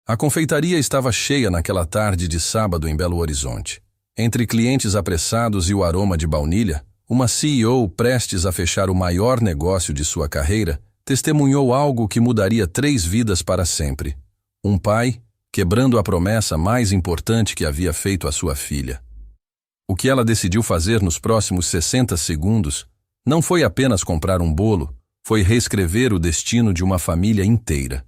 A confeitaria estava cheia naquela tarde de sábado em Belo Horizonte. Entre clientes apressados e o aroma de baunilha, uma CEO prestes a fechar o maior negócio de sua carreira testemunhou algo que mudaria 3 vidas para sempre. Um pai quebrando a promessa mais importante que havia feito à sua filha. O que ela decidiu fazer nos próximos 60 segundos não foi apenas comprar um bolo, foi reescrever o destino de uma família inteira.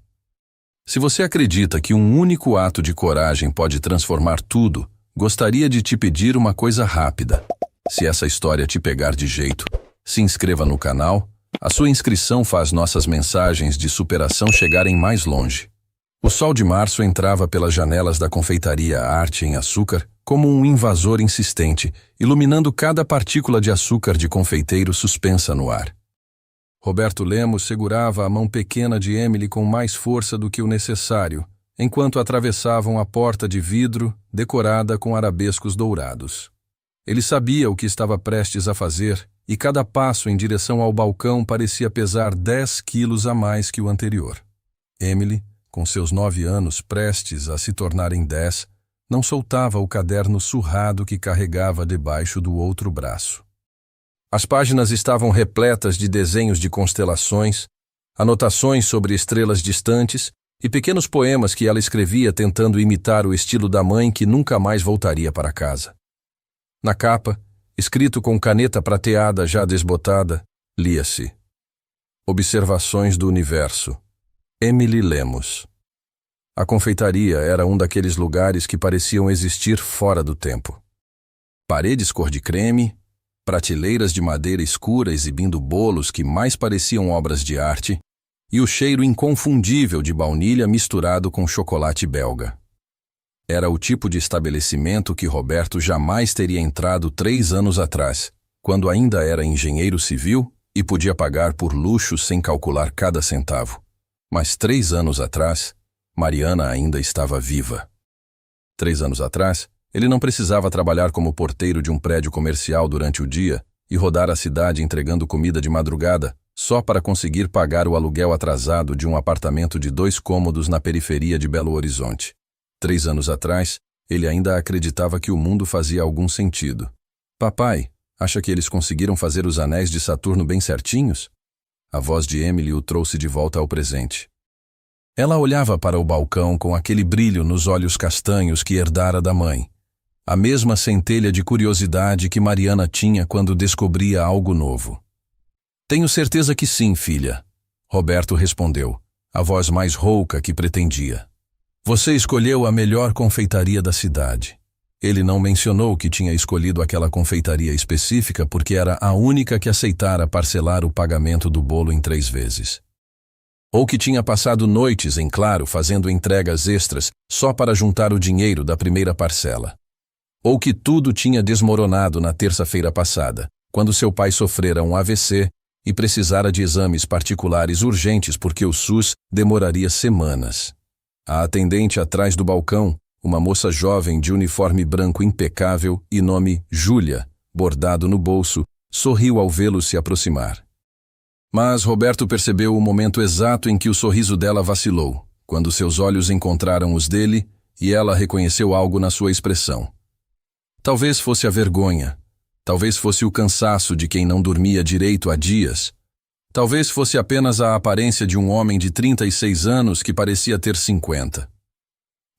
Se você acredita que um único ato de coragem pode transformar tudo, gostaria de te pedir uma coisa rápida. Se essa história te pegar de jeito, se inscreva no canal. A sua inscrição faz nossas mensagens de superação chegarem mais longe. O sol de março entrava pelas janelas da confeitaria Arte em Açúcar como um invasor insistente, iluminando cada partícula de açúcar de confeiteiro suspensa no ar. Roberto Lemos segurava a mão pequena de Emily com mais força do que o necessário, enquanto atravessavam a porta de vidro decorada com arabescos dourados. Ele sabia o que estava prestes a fazer, e cada passo em direção ao balcão parecia pesar 10 quilos a mais que o anterior. Emily, com seus 9 anos prestes a se tornarem 10, não soltava o caderno surrado que carregava debaixo do outro braço. As páginas estavam repletas de desenhos de constelações, anotações sobre estrelas distantes e pequenos poemas que ela escrevia tentando imitar o estilo da mãe que nunca mais voltaria para casa. Na capa, escrito com caneta prateada já desbotada, lia-se: Observações do Universo. Emily Lemos. A confeitaria era um daqueles lugares que pareciam existir fora do tempo. Paredes cor de creme, prateleiras de madeira escura exibindo bolos que mais pareciam obras de arte, e o cheiro inconfundível de baunilha misturado com chocolate belga. Era o tipo de estabelecimento que Roberto jamais teria entrado 3 anos atrás, quando ainda era engenheiro civil e podia pagar por luxo sem calcular cada centavo. Mas 3 anos atrás, Mariana ainda estava viva. 3 anos atrás, ele não precisava trabalhar como porteiro de um prédio comercial durante o dia e rodar a cidade entregando comida de madrugada, só para conseguir pagar o aluguel atrasado de um apartamento de 2 cômodos na periferia de Belo Horizonte. 3 anos atrás, ele ainda acreditava que o mundo fazia algum sentido. Papai, acha que eles conseguiram fazer os anéis de Saturno bem certinhos? A voz de Emily o trouxe de volta ao presente. Ela olhava para o balcão com aquele brilho nos olhos castanhos que herdara da mãe. A mesma centelha de curiosidade que Mariana tinha quando descobria algo novo. Tenho certeza que sim, filha, Roberto respondeu, a voz mais rouca que pretendia. Você escolheu a melhor confeitaria da cidade. Ele não mencionou que tinha escolhido aquela confeitaria específica porque era a única que aceitara parcelar o pagamento do bolo em 3 vezes. Ou que tinha passado noites em claro fazendo entregas extras só para juntar o dinheiro da primeira parcela. Ou que tudo tinha desmoronado na terça-feira passada, quando seu pai sofrera um AVC e precisara de exames particulares urgentes porque o SUS demoraria semanas. A atendente atrás do balcão, uma moça jovem de uniforme branco impecável e nome Júlia, bordado no bolso, sorriu ao vê-lo se aproximar. Mas Roberto percebeu o momento exato em que o sorriso dela vacilou, quando seus olhos encontraram os dele e ela reconheceu algo na sua expressão. Talvez fosse a vergonha, talvez fosse o cansaço de quem não dormia direito há dias, talvez fosse apenas a aparência de um homem de 36 anos que parecia ter 50.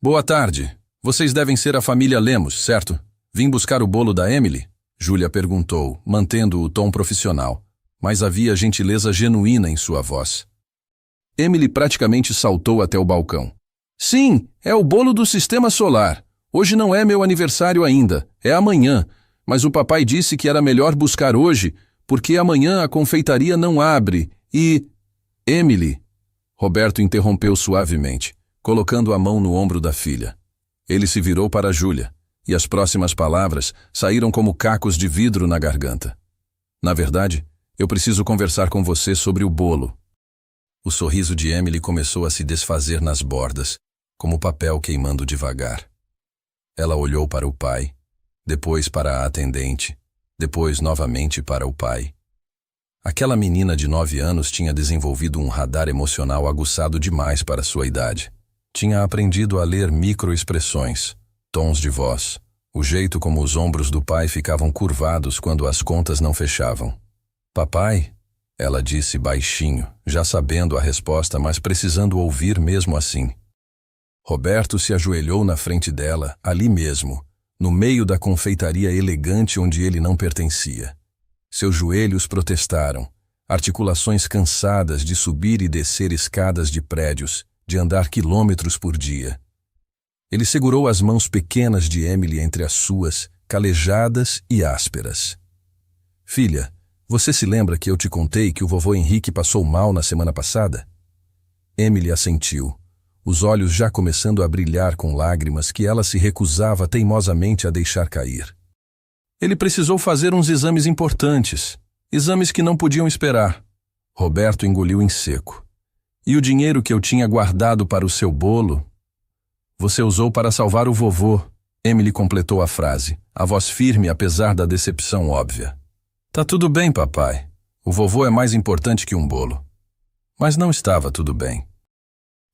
Boa tarde. Vocês devem ser a família Lemos, certo? Vim buscar o bolo da Emily? Júlia perguntou, mantendo o tom profissional, mas havia gentileza genuína em sua voz. Emily praticamente saltou até o balcão. Sim, é o bolo do sistema solar. Hoje não é meu aniversário ainda, é amanhã, mas o papai disse que era melhor buscar hoje, porque amanhã a confeitaria não abre e... Emily, Roberto interrompeu suavemente, colocando a mão no ombro da filha. Ele se virou para Júlia, e as próximas palavras saíram como cacos de vidro na garganta. Na verdade, eu preciso conversar com você sobre o bolo. O sorriso de Emily começou a se desfazer nas bordas, como papel queimando devagar. Ela olhou para o pai, depois para a atendente, depois novamente para o pai. Aquela menina de 9 anos tinha desenvolvido um radar emocional aguçado demais para sua idade. Tinha aprendido a ler microexpressões, tons de voz, o jeito como os ombros do pai ficavam curvados quando as contas não fechavam. Papai, ela disse baixinho, já sabendo a resposta, mas precisando ouvir mesmo assim. Roberto se ajoelhou na frente dela, ali mesmo, no meio da confeitaria elegante onde ele não pertencia. Seus joelhos protestaram, articulações cansadas de subir e descer escadas de prédios, de andar quilômetros por dia. Ele segurou as mãos pequenas de Emily entre as suas, calejadas e ásperas. Filha, você se lembra que eu te contei que o vovô Henrique passou mal na semana passada? Emily assentiu, os olhos já começando a brilhar com lágrimas que ela se recusava teimosamente a deixar cair. Ele precisou fazer uns exames importantes, exames que não podiam esperar. Roberto engoliu em seco. E o dinheiro que eu tinha guardado para o seu bolo? Você usou para salvar o vovô, Emily completou a frase, a voz firme apesar da decepção óbvia. Tá tudo bem, papai. O vovô é mais importante que um bolo. Mas não estava tudo bem.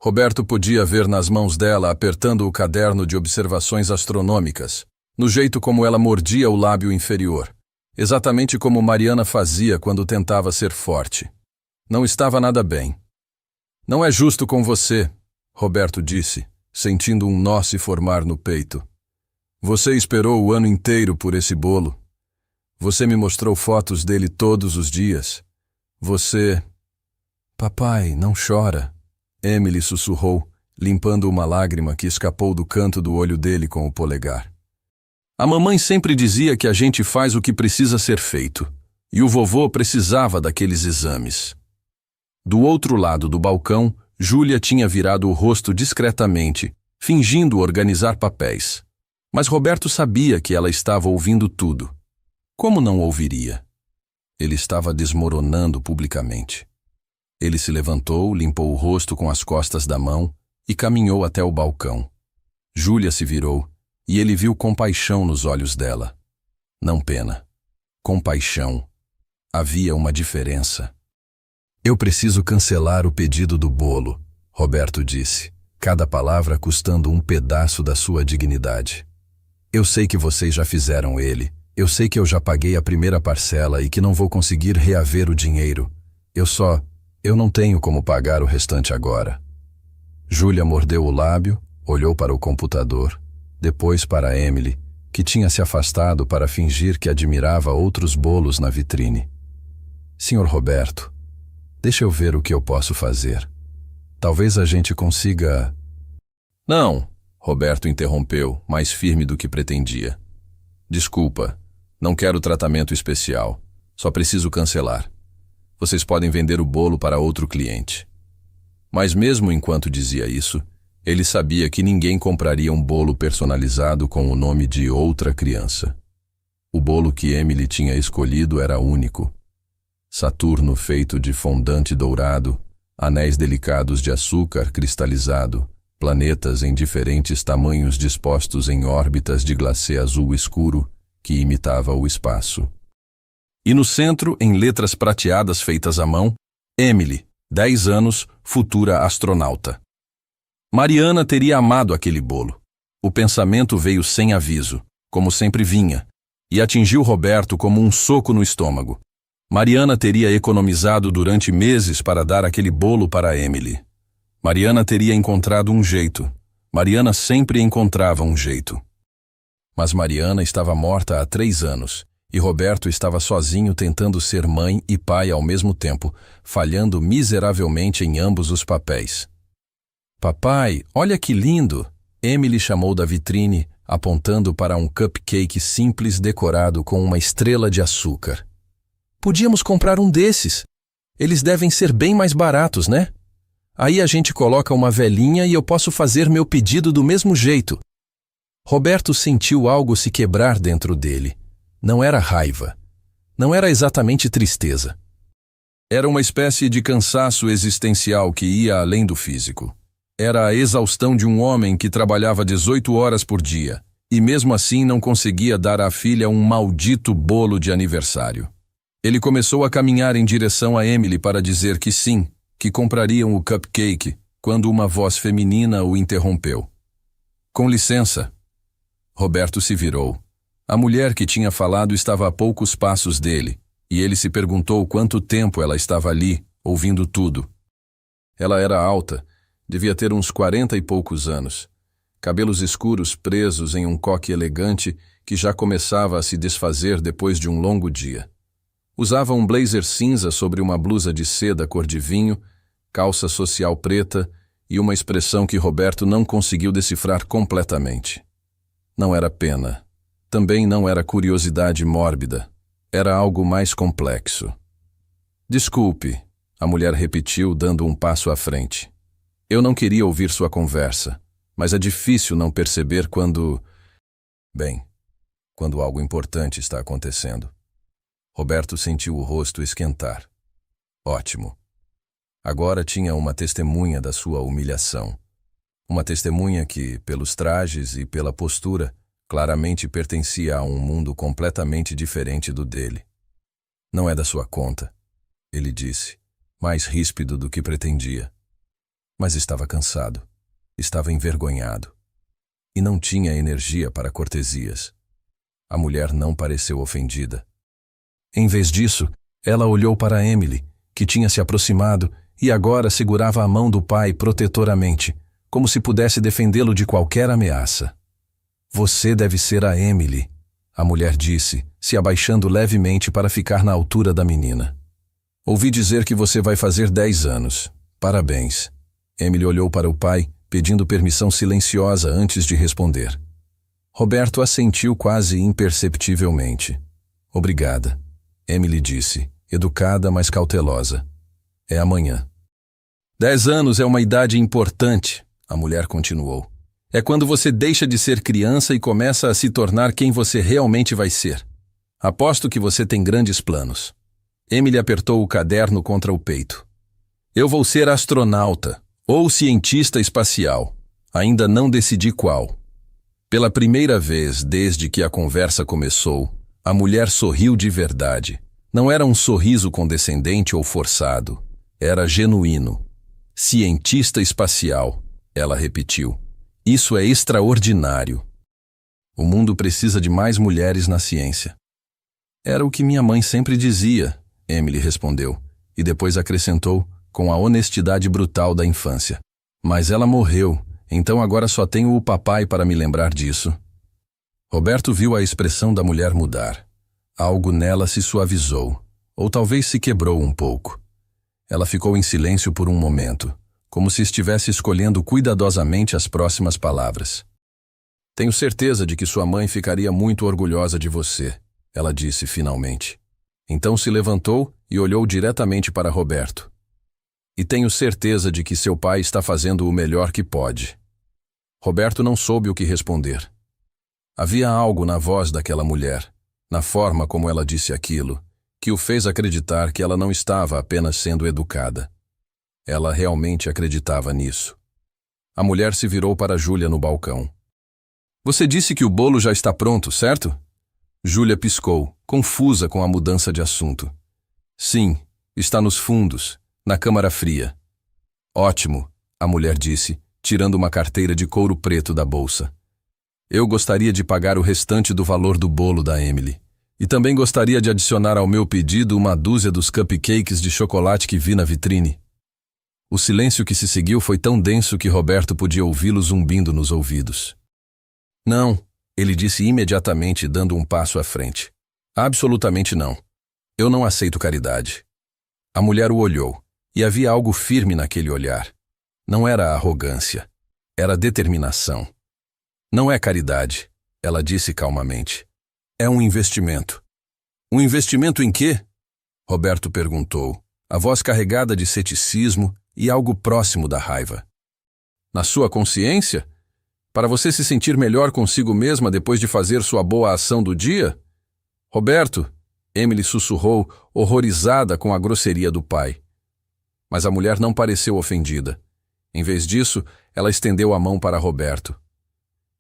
Roberto podia ver nas mãos dela apertando o caderno de observações astronômicas, no jeito como ela mordia o lábio inferior, exatamente como Mariana fazia quando tentava ser forte. Não estava nada bem. Não é justo com você, Roberto disse, sentindo um nó se formar no peito. Você esperou o ano inteiro por esse bolo. Você me mostrou fotos dele todos os dias. Você... Papai, não chora. Emily sussurrou, limpando uma lágrima que escapou do canto do olho dele com o polegar. A mamãe sempre dizia que a gente faz o que precisa ser feito, e o vovô precisava daqueles exames. Do outro lado do balcão, Júlia tinha virado o rosto discretamente, fingindo organizar papéis. Mas Roberto sabia que ela estava ouvindo tudo. Como não ouviria? Ele estava desmoronando publicamente. Ele se levantou, limpou o rosto com as costas da mão e caminhou até o balcão. Júlia se virou e ele viu compaixão nos olhos dela. Não pena. Compaixão. Havia uma diferença. Eu preciso cancelar o pedido do bolo, Roberto disse, cada palavra custando um pedaço da sua dignidade. Eu sei que vocês já fizeram ele, eu sei que eu já paguei a primeira parcela e que não vou conseguir reaver o dinheiro. Eu não tenho como pagar o restante agora. Júlia mordeu o lábio, olhou para o computador, depois para Emily, que tinha se afastado para fingir que admirava outros bolos na vitrine. Senhor Roberto, deixa eu ver o que eu posso fazer. Talvez a gente consiga... Não, Roberto interrompeu, mais firme do que pretendia. Desculpa, não quero tratamento especial. Só preciso cancelar. Vocês podem vender o bolo para outro cliente. Mas mesmo enquanto dizia isso, ele sabia que ninguém compraria um bolo personalizado com o nome de outra criança. O bolo que Emily tinha escolhido era único. Saturno feito de fondante dourado, anéis delicados de açúcar cristalizado, planetas em diferentes tamanhos dispostos em órbitas de glacê azul escuro que imitava o espaço. E no centro, em letras prateadas feitas à mão, Emily, 10 anos, futura astronauta. Mariana teria amado aquele bolo. O pensamento veio sem aviso, como sempre vinha, e atingiu Roberto como um soco no estômago. Mariana teria economizado durante meses para dar aquele bolo para Emily. Mariana teria encontrado um jeito. Mariana sempre encontrava um jeito. Mas Mariana estava morta há 3 anos, e Roberto estava sozinho tentando ser mãe e pai ao mesmo tempo, falhando miseravelmente em ambos os papéis. Papai, olha que lindo! Emily chamou da vitrine, apontando para um cupcake simples decorado com uma estrela de açúcar. Podíamos comprar um desses. Eles devem ser bem mais baratos, né? Aí a gente coloca uma velinha e eu posso fazer meu pedido do mesmo jeito. Roberto sentiu algo se quebrar dentro dele. Não era raiva. Não era exatamente tristeza. Era uma espécie de cansaço existencial que ia além do físico. Era a exaustão de um homem que trabalhava 18 horas por dia e mesmo assim não conseguia dar à filha um maldito bolo de aniversário. Ele começou a caminhar em direção a Emily para dizer que sim, que comprariam o cupcake, quando uma voz feminina o interrompeu. Com licença. Roberto se virou. A mulher que tinha falado estava a poucos passos dele, e ele se perguntou quanto tempo ela estava ali, ouvindo tudo. Ela era alta, devia ter uns 40 e poucos anos. Cabelos escuros presos em um coque elegante que já começava a se desfazer depois de um longo dia. Usava um blazer cinza sobre uma blusa de seda cor de vinho, calça social preta e uma expressão que Roberto não conseguiu decifrar completamente. Não era pena. Também não era curiosidade mórbida. Era algo mais complexo. Desculpe, a mulher repetiu, dando um passo à frente. Eu não queria ouvir sua conversa, mas é difícil não perceber quando... Bem, quando algo importante está acontecendo. Roberto sentiu o rosto esquentar. Ótimo. Agora tinha uma testemunha da sua humilhação. Uma testemunha que, pelos trajes e pela postura, claramente pertencia a um mundo completamente diferente do dele. Não é da sua conta, ele disse, mais ríspido do que pretendia. Mas estava cansado, estava envergonhado. E não tinha energia para cortesias. A mulher não pareceu ofendida. Em vez disso, ela olhou para Emily, que tinha se aproximado e agora segurava a mão do pai protetoramente, como se pudesse defendê-lo de qualquer ameaça. Você deve ser a Emily, a mulher disse, se abaixando levemente para ficar na altura da menina. Ouvi dizer que você vai fazer 10 anos. Parabéns. Emily olhou para o pai, pedindo permissão silenciosa antes de responder. Roberto assentiu quase imperceptivelmente. Obrigada. Emily disse, educada, mas cautelosa. É amanhã. 10 anos é uma idade importante, a mulher continuou. É quando você deixa de ser criança e começa a se tornar quem você realmente vai ser. Aposto que você tem grandes planos. Emily apertou o caderno contra o peito. Eu vou ser astronauta ou cientista espacial. Ainda não decidi qual. Pela primeira vez desde que a conversa começou, a mulher sorriu de verdade. Não era um sorriso condescendente ou forçado. Era genuíno. Cientista espacial, ela repetiu. Isso é extraordinário. O mundo precisa de mais mulheres na ciência. Era o que minha mãe sempre dizia, Emily respondeu, e depois acrescentou, com a honestidade brutal da infância. Mas ela morreu, então agora só tenho o papai para me lembrar disso. Roberto viu a expressão da mulher mudar. Algo nela se suavizou, ou talvez se quebrou um pouco. Ela ficou em silêncio por um momento, como se estivesse escolhendo cuidadosamente as próximas palavras. Tenho certeza de que sua mãe ficaria muito orgulhosa de você, ela disse finalmente. Então se levantou e olhou diretamente para Roberto. E tenho certeza de que seu pai está fazendo o melhor que pode. Roberto não soube o que responder. Havia algo na voz daquela mulher, na forma como ela disse aquilo, que o fez acreditar que ela não estava apenas sendo educada. Ela realmente acreditava nisso. A mulher se virou para Júlia no balcão. Você disse que o bolo já está pronto, certo? Júlia piscou, confusa com a mudança de assunto. Sim, está nos fundos, na câmara fria. Ótimo, a mulher disse, tirando uma carteira de couro preto da bolsa. Eu gostaria de pagar o restante do valor do bolo da Emily. E também gostaria de adicionar ao meu pedido uma dúzia dos cupcakes de chocolate que vi na vitrine. O silêncio que se seguiu foi tão denso que Roberto podia ouvi-lo zumbindo nos ouvidos. Não, ele disse imediatamente, dando um passo à frente. Absolutamente não. Eu não aceito caridade. A mulher o olhou, e havia algo firme naquele olhar. Não era arrogância, era determinação. Não é caridade, ela disse calmamente. É um investimento. Um investimento em quê? Roberto perguntou, a voz carregada de ceticismo e algo próximo da raiva. Na sua consciência? Para você se sentir melhor consigo mesma depois de fazer sua boa ação do dia? Roberto, Emily sussurrou, horrorizada com a grosseria do pai. Mas a mulher não pareceu ofendida. Em vez disso, ela estendeu a mão para Roberto.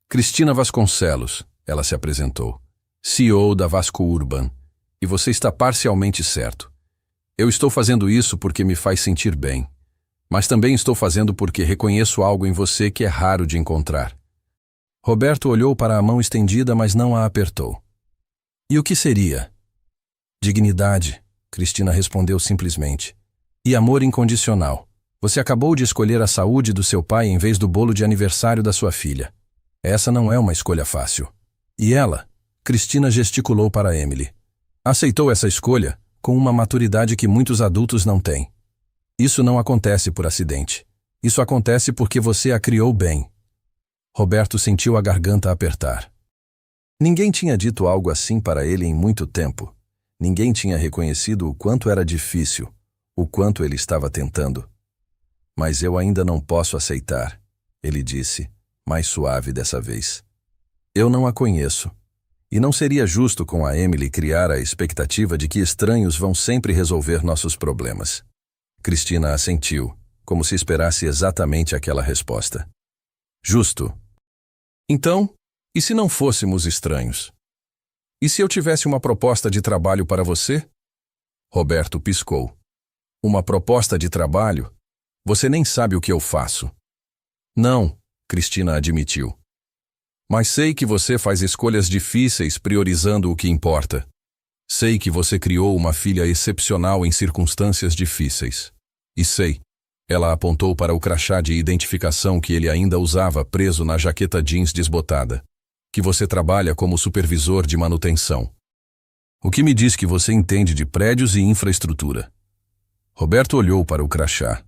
Cristina Vasconcelos, ela se apresentou. CEO da Vasco Urban. E você está parcialmente certo. Eu estou fazendo isso porque me faz sentir bem. Mas também estou fazendo porque reconheço algo em você que é raro de encontrar. Roberto olhou para a mão estendida, mas não a apertou. E o que seria? Dignidade, Cristina respondeu simplesmente. E amor incondicional. Você acabou de escolher a saúde do seu pai em vez do bolo de aniversário da sua filha. Essa não é uma escolha fácil. E ela, Cristina gesticulou para Emily, aceitou essa escolha com uma maturidade que muitos adultos não têm. Isso não acontece por acidente. Isso acontece porque você a criou bem. Roberto sentiu a garganta apertar. Ninguém tinha dito algo assim para ele em muito tempo. Ninguém tinha reconhecido o quanto era difícil, o quanto ele estava tentando. Mas eu ainda não posso aceitar, ele disse, mais suave dessa vez. Eu não a conheço. E não seria justo com a Emily criar a expectativa de que estranhos vão sempre resolver nossos problemas. Cristina assentiu, como se esperasse exatamente aquela resposta. Justo. Então, e se não fôssemos estranhos? E se eu tivesse uma proposta de trabalho para você? Roberto piscou. Uma proposta de trabalho? Você nem sabe o que eu faço. Não, Cristina admitiu. Mas sei que você faz escolhas difíceis priorizando o que importa. Sei que você criou uma filha excepcional em circunstâncias difíceis. E sei, ela apontou para o crachá de identificação que ele ainda usava preso na jaqueta jeans desbotada, que você trabalha como supervisor de manutenção. O que me diz que você entende de prédios e infraestrutura. Roberto olhou para o crachá.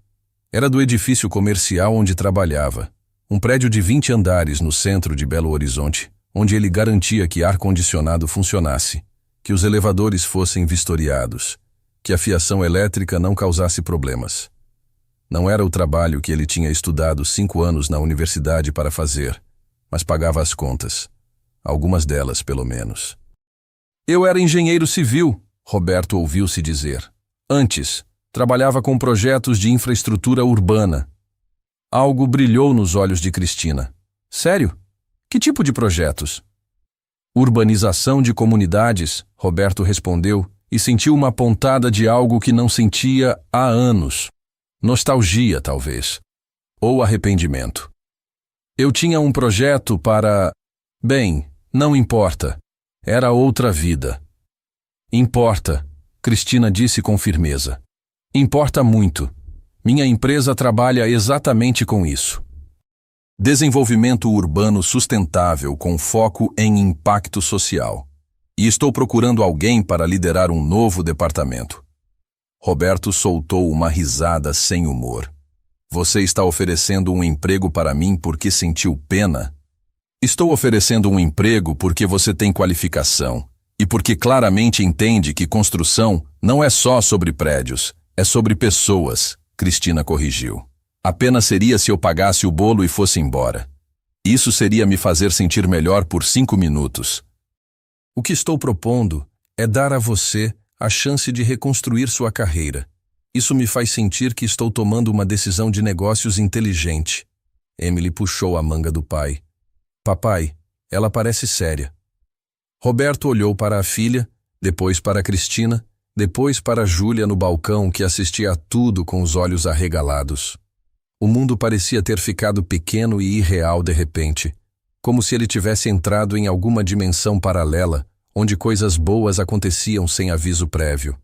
Era do edifício comercial onde trabalhava, um prédio de 20 andares no centro de Belo Horizonte, onde ele garantia que ar-condicionado funcionasse, que os elevadores fossem vistoriados, que a fiação elétrica não causasse problemas. Não era o trabalho que ele tinha estudado 5 anos na universidade para fazer, mas pagava as contas. Algumas delas, pelo menos. Eu era engenheiro civil, Roberto ouviu-se dizer. Antes, trabalhava com projetos de infraestrutura urbana. Algo brilhou nos olhos de Cristina. Sério? Que tipo de projetos? Urbanização de comunidades, Roberto respondeu, e sentiu uma pontada de algo que não sentia há anos. Nostalgia, talvez. Ou arrependimento. Eu tinha um projeto para... Bem, não importa. Era outra vida. Importa, Cristina disse com firmeza. Importa muito. Minha empresa trabalha exatamente com isso. Desenvolvimento urbano sustentável com foco em impacto social. E estou procurando alguém para liderar um novo departamento. Roberto soltou uma risada sem humor. Você está oferecendo um emprego para mim porque sentiu pena? Estou oferecendo um emprego porque você tem qualificação e porque claramente entende que construção não é só sobre prédios, é sobre pessoas, Cristina corrigiu. Apenas seria se eu pagasse o bolo e fosse embora. Isso seria me fazer sentir melhor por 5 minutos. O que estou propondo é dar a você a chance de reconstruir sua carreira. Isso me faz sentir que estou tomando uma decisão de negócios inteligente. Emily puxou a manga do pai. Papai, ela parece séria. Roberto olhou para a filha, depois para Cristina, depois para Júlia no balcão que assistia a tudo com os olhos arregalados. O mundo parecia ter ficado pequeno e irreal de repente, como se ele tivesse entrado em alguma dimensão paralela, onde coisas boas aconteciam sem aviso prévio.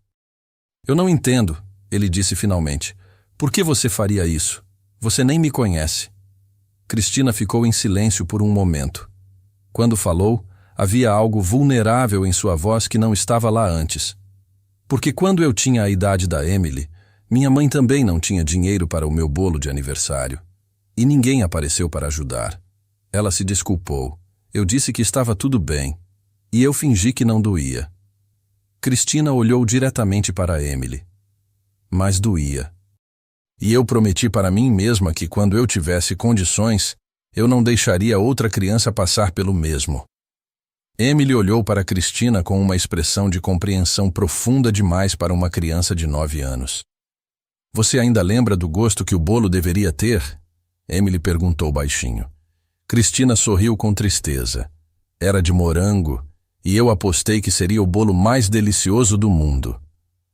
Eu não entendo, ele disse finalmente. Por que você faria isso? Você nem me conhece. Cristina ficou em silêncio por um momento. Quando falou, havia algo vulnerável em sua voz que não estava lá antes. Porque quando eu tinha a idade da Emily, minha mãe também não tinha dinheiro para o meu bolo de aniversário. E ninguém apareceu para ajudar. Ela se desculpou. Eu disse que estava tudo bem. E eu fingi que não doía. Cristina olhou diretamente para Emily. Mas doía. E eu prometi para mim mesma que quando eu tivesse condições, eu não deixaria outra criança passar pelo mesmo. Emily olhou para Cristina com uma expressão de compreensão profunda demais para uma criança de 9 anos. Você ainda lembra do gosto que o bolo deveria ter? Emily perguntou baixinho. Cristina sorriu com tristeza. Era de morango, e eu apostei que seria o bolo mais delicioso do mundo.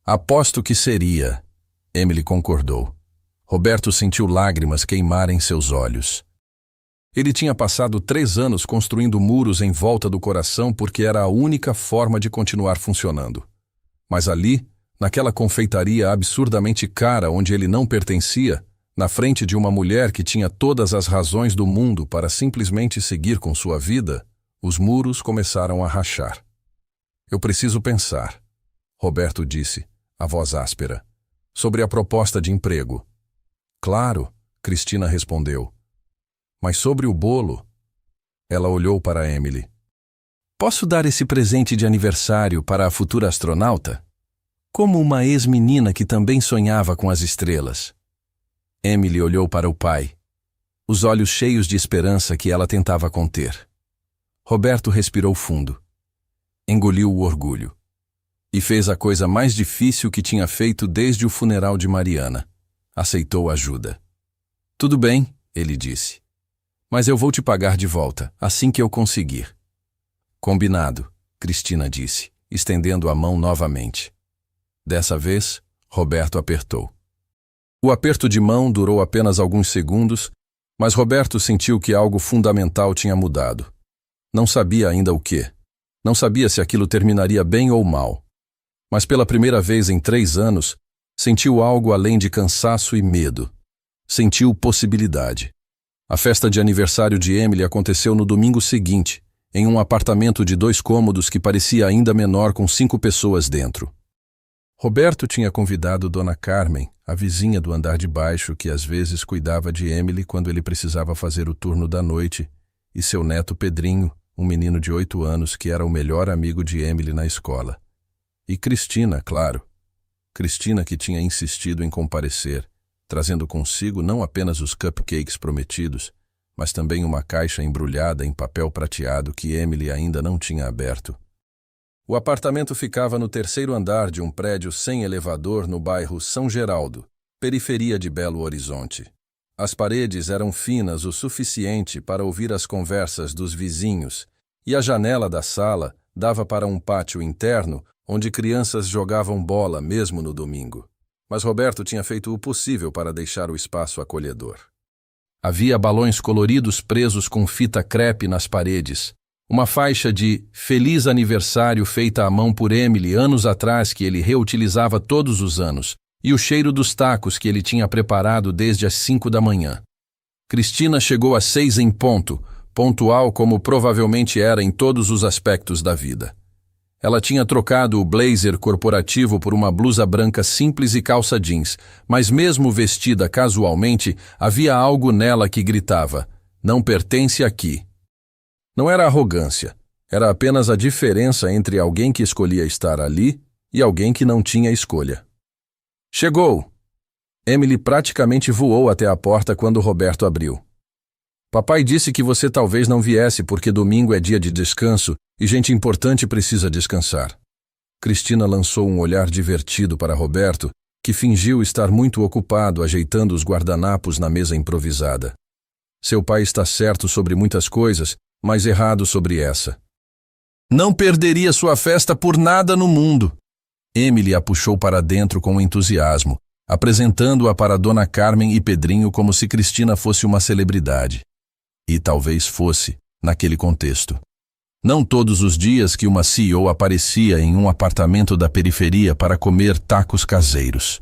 Aposto que seria. Emily concordou. Roberto sentiu lágrimas queimarem seus olhos. Ele tinha passado 3 anos construindo muros em volta do coração porque era a única forma de continuar funcionando. Mas ali, naquela confeitaria absurdamente cara onde ele não pertencia, na frente de uma mulher que tinha todas as razões do mundo para simplesmente seguir com sua vida, os muros começaram a rachar. Eu preciso pensar, Roberto disse, a voz áspera, sobre a proposta de emprego. Claro, Cristina respondeu. Mas sobre o bolo? Ela olhou para Emily. Posso dar esse presente de aniversário para a futura astronauta? Como uma ex-menina que também sonhava com as estrelas. Emily olhou para o pai, os olhos cheios de esperança que ela tentava conter. Roberto respirou fundo. Engoliu o orgulho. E fez a coisa mais difícil que tinha feito desde o funeral de Mariana. Aceitou ajuda. Tudo bem, ele disse. Mas eu vou te pagar de volta, assim que eu conseguir. Combinado, Cristina disse, estendendo a mão novamente. Dessa vez, Roberto apertou. O aperto de mão durou apenas alguns segundos, mas Roberto sentiu que algo fundamental tinha mudado. Não sabia ainda o quê. Não sabia se aquilo terminaria bem ou mal. Mas pela primeira vez em 3 anos, sentiu algo além de cansaço e medo. Sentiu possibilidade. A festa de aniversário de Emily aconteceu no domingo seguinte, em um apartamento de 2 cômodos que parecia ainda menor com 5 pessoas dentro. Roberto tinha convidado Dona Carmen, a vizinha do andar de baixo que às vezes cuidava de Emily quando ele precisava fazer o turno da noite, e seu neto Pedrinho, um menino de 8 anos que era o melhor amigo de Emily na escola. E Cristina, claro. Cristina que tinha insistido em comparecer, trazendo consigo não apenas os cupcakes prometidos, mas também uma caixa embrulhada em papel prateado que Emily ainda não tinha aberto. O apartamento ficava no 3º andar de um prédio sem elevador no bairro São Geraldo, periferia de Belo Horizonte. As paredes eram finas o suficiente para ouvir as conversas dos vizinhos, e a janela da sala dava para um pátio interno onde crianças jogavam bola mesmo no domingo. Mas Roberto tinha feito o possível para deixar o espaço acolhedor. Havia balões coloridos presos com fita crepe nas paredes, uma faixa de Feliz Aniversário feita à mão por Emily anos atrás que ele reutilizava todos os anos, e o cheiro dos tacos que ele tinha preparado desde as 5 da manhã. Cristina chegou às 6 em ponto, pontual como provavelmente era em todos os aspectos da vida. Ela tinha trocado o blazer corporativo por uma blusa branca simples e calça jeans, mas mesmo vestida casualmente, havia algo nela que gritava, não pertence aqui. Não era arrogância, era apenas a diferença entre alguém que escolhia estar ali e alguém que não tinha escolha. Chegou! Emily praticamente voou até a porta quando Roberto abriu. Papai disse que você talvez não viesse porque domingo é dia de descanso e gente importante precisa descansar. Cristina lançou um olhar divertido para Roberto, que fingiu estar muito ocupado ajeitando os guardanapos na mesa improvisada. Seu pai está certo sobre muitas coisas, mas errado sobre essa. Não perderia sua festa por nada no mundo. Emily a puxou para dentro com entusiasmo, apresentando-a para Dona Carmen e Pedrinho como se Cristina fosse uma celebridade. E talvez fosse, naquele contexto. Não todos os dias que uma CEO aparecia em um apartamento da periferia para comer tacos caseiros.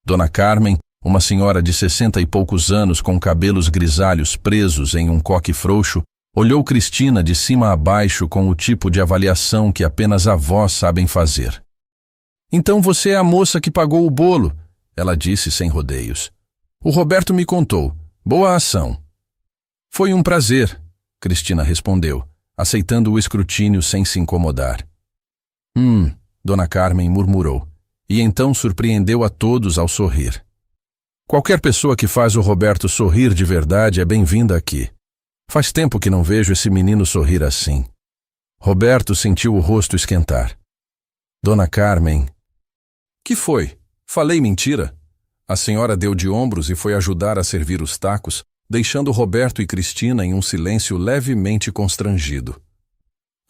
Dona Carmen, uma senhora de 60 e poucos anos com cabelos grisalhos presos em um coque frouxo, olhou Cristina de cima a baixo com o tipo de avaliação que apenas avós sabem fazer. Então você é a moça que pagou o bolo, ela disse sem rodeios. O Roberto me contou. Boa ação. Foi um prazer, Cristina respondeu, aceitando o escrutínio sem se incomodar. Dona Carmen murmurou, e então surpreendeu a todos ao sorrir. Qualquer pessoa que faz o Roberto sorrir de verdade é bem-vinda aqui. Faz tempo que não vejo esse menino sorrir assim. Roberto sentiu o rosto esquentar. Dona Carmen... Que foi? Falei mentira? A senhora deu de ombros e foi ajudar a servir os tacos, deixando Roberto e Cristina em um silêncio levemente constrangido.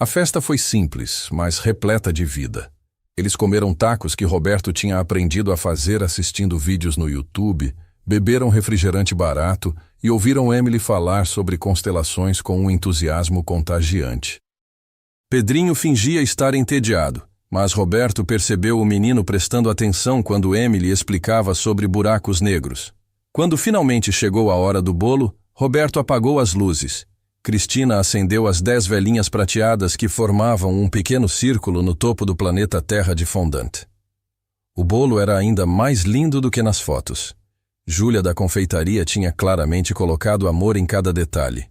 A festa foi simples, mas repleta de vida. Eles comeram tacos que Roberto tinha aprendido a fazer assistindo vídeos no YouTube, Beberam refrigerante barato e ouviram Emily falar sobre constelações com um entusiasmo contagiante. Pedrinho fingia estar entediado, mas Roberto percebeu o menino prestando atenção quando Emily explicava sobre buracos negros. Quando finalmente chegou a hora do bolo, Roberto apagou as luzes. Cristina acendeu as 10 velinhas prateadas que formavam um pequeno círculo no topo do planeta Terra de fondant. O bolo era ainda mais lindo do que nas fotos. Júlia da confeitaria tinha claramente colocado amor em cada detalhe.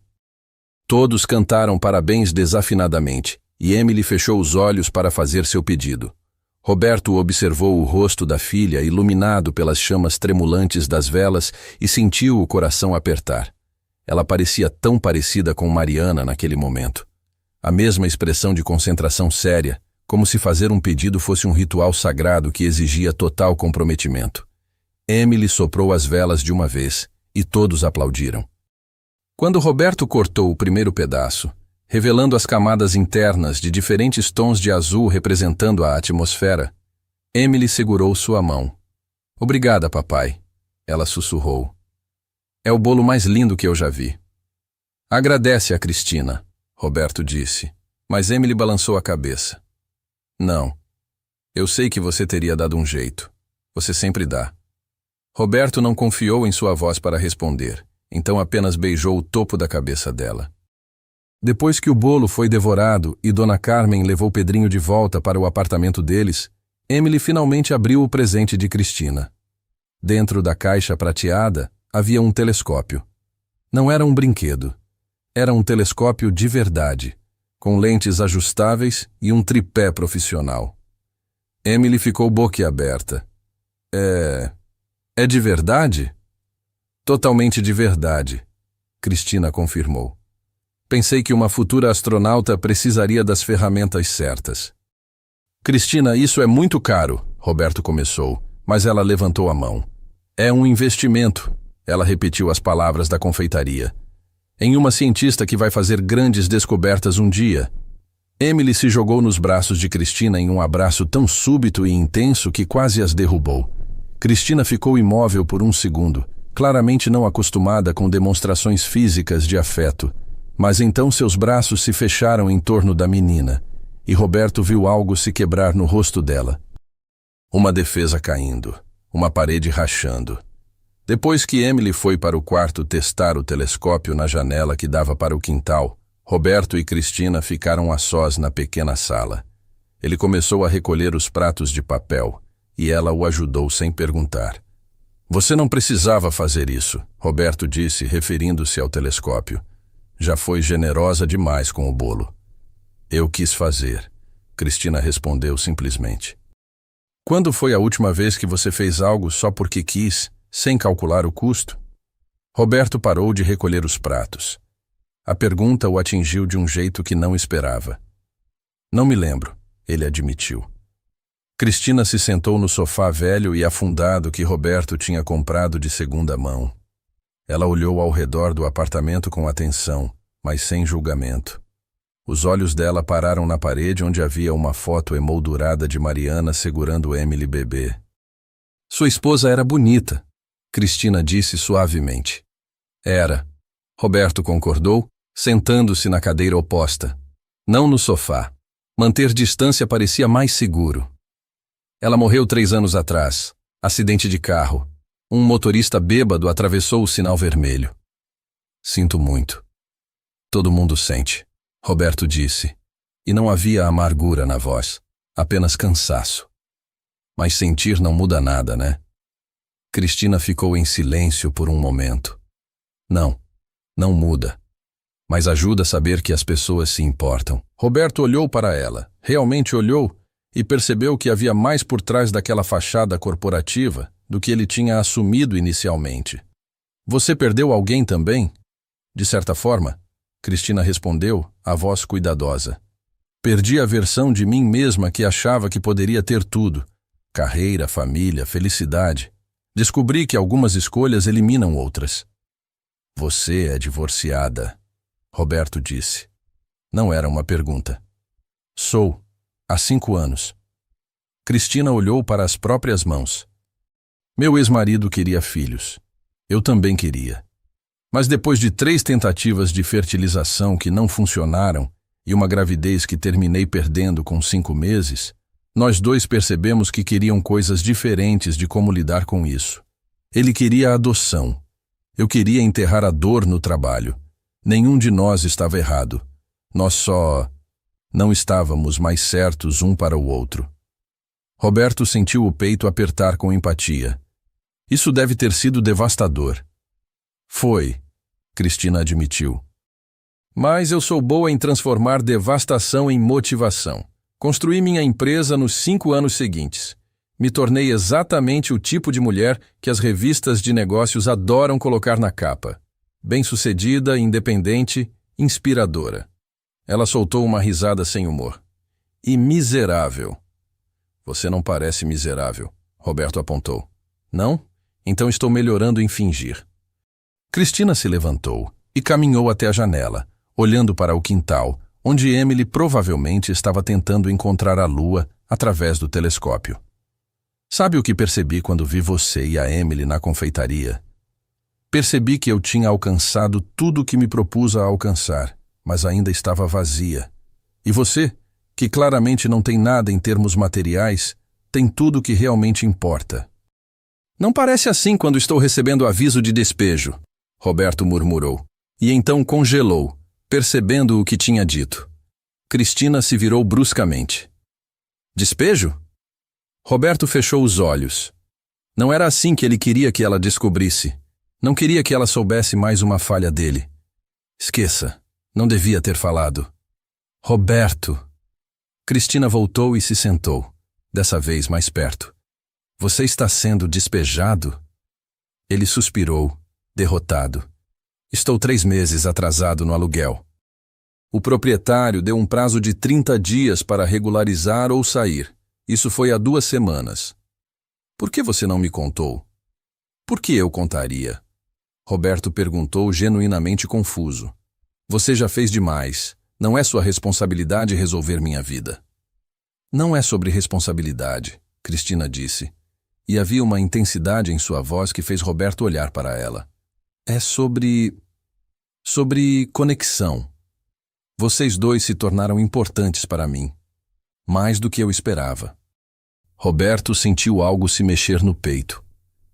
Todos cantaram parabéns desafinadamente, e Emily fechou os olhos para fazer seu pedido. Roberto observou o rosto da filha iluminado pelas chamas tremulantes das velas e sentiu o coração apertar. Ela parecia tão parecida com Mariana naquele momento. A mesma expressão de concentração séria, como se fazer um pedido fosse um ritual sagrado que exigia total comprometimento. Emily soprou as velas de uma vez, e todos aplaudiram. Quando Roberto cortou o primeiro pedaço, revelando as camadas internas de diferentes tons de azul representando a atmosfera, Emily segurou sua mão. "Obrigada, papai", ela sussurrou. "É o bolo mais lindo que eu já vi." "Agradece a Cristina", Roberto disse, mas Emily balançou a cabeça. "Não. Eu sei que você teria dado um jeito. Você sempre dá." Roberto não confiou em sua voz para responder, então apenas beijou o topo da cabeça dela. Depois que o bolo foi devorado e Dona Carmen levou Pedrinho de volta para o apartamento deles, Emily finalmente abriu o presente de Cristina. Dentro da caixa prateada havia um telescópio. Não era um brinquedo. Era um telescópio de verdade, com lentes ajustáveis e um tripé profissional. Emily ficou boquiaberta. É de verdade?" "Totalmente de verdade", Cristina confirmou. "Pensei que uma futura astronauta precisaria das ferramentas certas." "Cristina, isso é muito caro", Roberto começou, mas ela levantou a mão. "É um investimento", ela repetiu as palavras da confeitaria. "Em uma cientista que vai fazer grandes descobertas um dia." Emily se jogou nos braços de Cristina em um abraço tão súbito e intenso que quase as derrubou. Cristina ficou imóvel por um segundo, claramente não acostumada com demonstrações físicas de afeto, mas então seus braços se fecharam em torno da menina, e Roberto viu algo se quebrar no rosto dela. Uma defesa caindo, uma parede rachando. Depois que Emily foi para o quarto testar o telescópio na janela que dava para o quintal, Roberto e Cristina ficaram a sós na pequena sala. Ele começou a recolher os pratos de papel, e ela o ajudou sem perguntar. "Você não precisava fazer isso", Roberto disse, referindo-se ao telescópio. "Já foi generosa demais com o bolo." "Eu quis fazer", Cristina respondeu simplesmente. "Quando foi a última vez que você fez algo só porque quis, sem calcular o custo?" Roberto parou de recolher os pratos. A pergunta o atingiu de um jeito que não esperava. "Não me lembro", ele admitiu. Cristina se sentou no sofá velho e afundado que Roberto tinha comprado de segunda mão. Ela olhou ao redor do apartamento com atenção, mas sem julgamento. Os olhos dela pararam na parede onde havia uma foto emoldurada de Mariana segurando Emily bebê. "Sua esposa era bonita", Cristina disse suavemente. "Era", Roberto concordou, sentando-se na cadeira oposta. Não no sofá. Manter distância parecia mais seguro. "Ela morreu 3 anos atrás. Acidente de carro. Um motorista bêbado atravessou o sinal vermelho." "Sinto muito." "Todo mundo sente", Roberto disse. E não havia amargura na voz, apenas cansaço. "Mas sentir não muda nada, né?" Cristina ficou em silêncio por um momento. Não muda. Mas ajuda a saber que as pessoas se importam." Roberto olhou para ela, realmente olhou, e percebeu que havia mais por trás daquela fachada corporativa do que ele tinha assumido inicialmente. "Você perdeu alguém também?" "De certa forma", Cristina respondeu, a voz cuidadosa. "Perdi a versão de mim mesma que achava que poderia ter tudo. Carreira, família, felicidade. Descobri que algumas escolhas eliminam outras." "Você é divorciada", Roberto disse. Não era uma pergunta. "Sou. Há 5 anos." Cristina olhou para as próprias mãos. "Meu ex-marido queria filhos. Eu também queria. Mas depois de 3 tentativas de fertilização que não funcionaram e uma gravidez que terminei perdendo com 5 meses, nós dois percebemos que queriam coisas diferentes de como lidar com isso. Ele queria a adoção. Eu queria enterrar a dor no trabalho. Nenhum de nós estava errado. Nós só não estávamos mais certos um para o outro. Roberto sentiu o peito apertar com empatia. Isso deve ter sido devastador. Foi, Cristina admitiu. Mas eu sou boa em transformar devastação em motivação. Construí minha empresa nos 5 anos seguintes. Me tornei exatamente o tipo de mulher que as revistas de negócios adoram colocar na capa. Bem-sucedida, independente, inspiradora. Ela soltou uma risada sem humor. E miserável. Você não parece miserável, Roberto apontou. Não? Então estou melhorando em fingir. Cristina se levantou e caminhou até a janela, olhando para o quintal, onde Emily provavelmente estava tentando encontrar a lua através do telescópio. Sabe o que percebi quando vi você e a Emily na confeitaria? Percebi que eu tinha alcançado tudo o que me propus a alcançar, mas ainda estava vazia. E você, que claramente não tem nada em termos materiais, tem tudo o que realmente importa. Não parece assim quando estou recebendo aviso de despejo, Roberto murmurou, e então congelou, percebendo o que tinha dito. Cristina se virou bruscamente. Despejo? Roberto fechou os olhos. Não era assim que ele queria que ela descobrisse. Não queria que ela soubesse mais uma falha dele. Esqueça, não devia ter falado. Roberto. Cristina voltou e se sentou, dessa vez mais perto. Você está sendo despejado? Ele suspirou, derrotado. Estou 3 meses atrasado no aluguel. O proprietário deu um prazo de 30 dias para regularizar ou sair. Isso foi há 2 semanas. Por que você não me contou? Por que eu contaria? Roberto perguntou genuinamente confuso. Você já fez demais. Não é sua responsabilidade resolver minha vida. Não é sobre responsabilidade, Cristina disse. E havia uma intensidade em sua voz que fez Roberto olhar para ela. É sobre conexão. Vocês dois se tornaram importantes para mim. Mais do que eu esperava. Roberto sentiu algo se mexer no peito.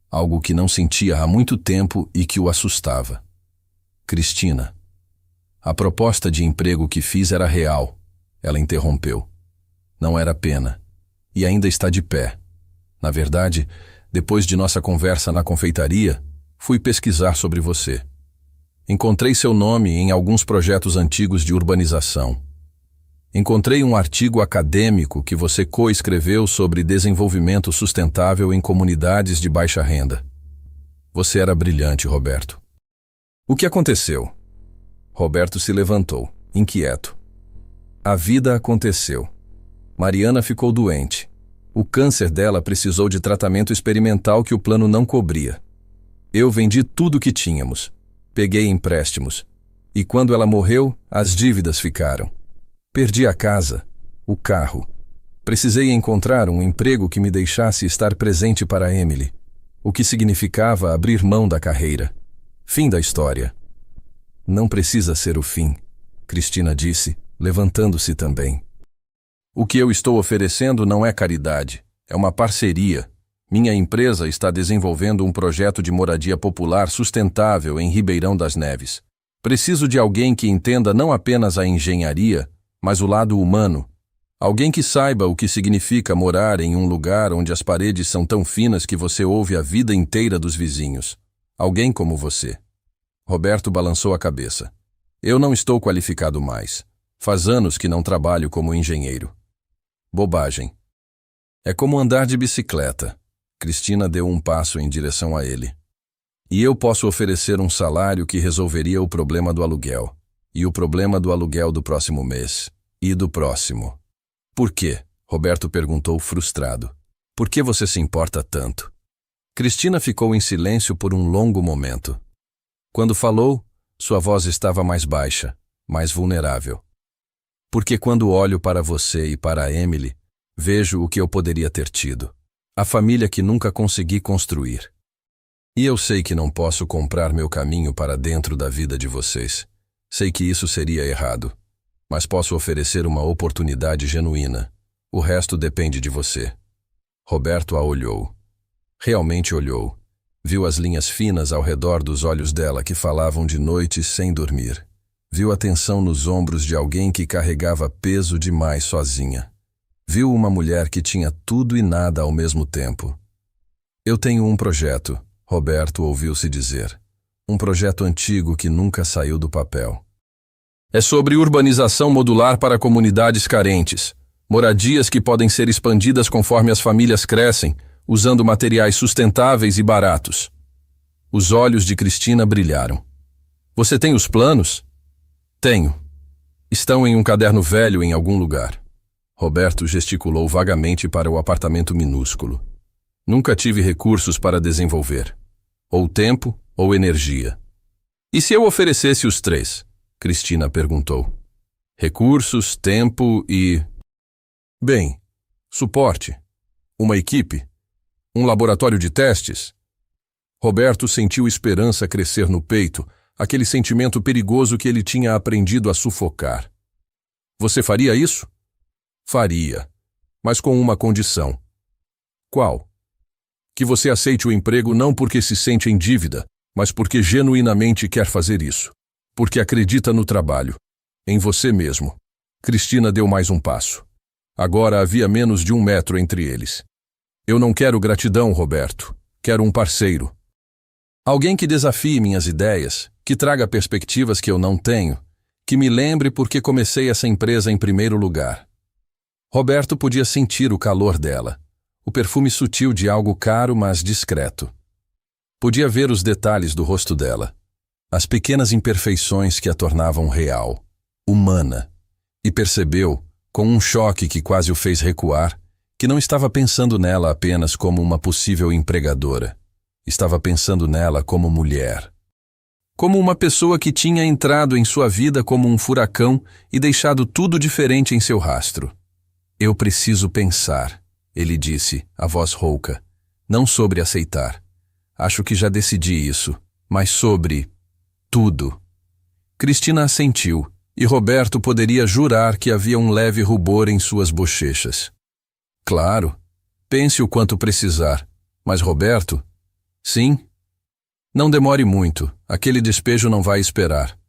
Algo que não sentia há muito tempo e que o assustava. Cristina. A proposta de emprego que fiz era real. Ela interrompeu. Não era pena. E ainda está de pé. Na verdade, depois de nossa conversa na confeitaria, fui pesquisar sobre você. Encontrei seu nome em alguns projetos antigos de urbanização. Encontrei um artigo acadêmico que você coescreveu sobre desenvolvimento sustentável em comunidades de baixa renda. Você era brilhante, Roberto. O que aconteceu? Roberto se levantou, inquieto. A vida aconteceu. Mariana ficou doente. O câncer dela precisou de tratamento experimental que o plano não cobria. Eu vendi tudo o que tínhamos. Peguei empréstimos. E quando ela morreu, as dívidas ficaram. Perdi a casa, o carro. Precisei encontrar um emprego que me deixasse estar presente para Emily, o que significava abrir mão da carreira. Fim da história. Não precisa ser o fim, Cristina disse, levantando-se também. O que eu estou oferecendo não é caridade, é uma parceria. Minha empresa está desenvolvendo um projeto de moradia popular sustentável em Ribeirão das Neves. Preciso de alguém que entenda não apenas a engenharia, mas o lado humano. Alguém que saiba o que significa morar em um lugar onde as paredes são tão finas que você ouve a vida inteira dos vizinhos. Alguém como você. Roberto balançou a cabeça. Eu não estou qualificado mais. Faz anos que não trabalho como engenheiro. Bobagem. É como andar de bicicleta. Cristina deu um passo em direção a ele. E eu posso oferecer um salário que resolveria o problema do aluguel. E o problema do aluguel do próximo mês. E do próximo. Por quê? Roberto perguntou frustrado. Por que você se importa tanto? Cristina ficou em silêncio por um longo momento. Quando falou, sua voz estava mais baixa, mais vulnerável. Porque quando olho para você e para a Emily, vejo o que eu poderia ter tido. A família que nunca consegui construir. E eu sei que não posso comprar meu caminho para dentro da vida de vocês. Sei que isso seria errado. Mas posso oferecer uma oportunidade genuína. O resto depende de você. Roberto a olhou. Realmente olhou. Viu as linhas finas ao redor dos olhos dela que falavam de noites sem dormir. Viu a tensão nos ombros de alguém que carregava peso demais sozinha. Viu uma mulher que tinha tudo e nada ao mesmo tempo. Eu tenho um projeto, Roberto ouviu-se dizer. Um projeto antigo que nunca saiu do papel. É sobre urbanização modular para comunidades carentes. Moradias que podem ser expandidas conforme as famílias crescem, usando materiais sustentáveis e baratos. Os olhos de Cristina brilharam. Você tem os planos? Tenho. Estão em um caderno velho em algum lugar. Roberto gesticulou vagamente para o apartamento minúsculo. Nunca tive recursos para desenvolver. Ou tempo, ou energia. E se eu oferecesse os três? Cristina perguntou. Recursos, tempo e... Bem, suporte. Uma equipe. Um laboratório de testes. Roberto sentiu esperança crescer no peito, aquele sentimento perigoso que ele tinha aprendido a sufocar. Você faria isso? Faria, mas com uma condição. Qual? Que você aceite o emprego não porque se sente em dívida, mas porque genuinamente quer fazer isso. Porque acredita no trabalho. Em você mesmo. Cristina deu mais um passo. Agora havia menos de 1 metro entre eles. Eu não quero gratidão, Roberto. Quero um parceiro. Alguém que desafie minhas ideias, que traga perspectivas que eu não tenho, que me lembre por que comecei essa empresa em primeiro lugar. Roberto podia sentir o calor dela, o perfume sutil de algo caro, mas discreto. Podia ver os detalhes do rosto dela, as pequenas imperfeições que a tornavam real, humana, e percebeu, com um choque que quase o fez recuar, que não estava pensando nela apenas como uma possível empregadora. Estava pensando nela como mulher. Como uma pessoa que tinha entrado em sua vida como um furacão e deixado tudo diferente em seu rastro. Eu preciso pensar, ele disse, a voz rouca. Não sobre aceitar. Acho que já decidi isso, mas sobre tudo. Cristina assentiu, e Roberto poderia jurar que havia um leve rubor em suas bochechas. Claro, pense o quanto precisar, mas Roberto... Sim? Não demore muito, aquele despejo não vai esperar.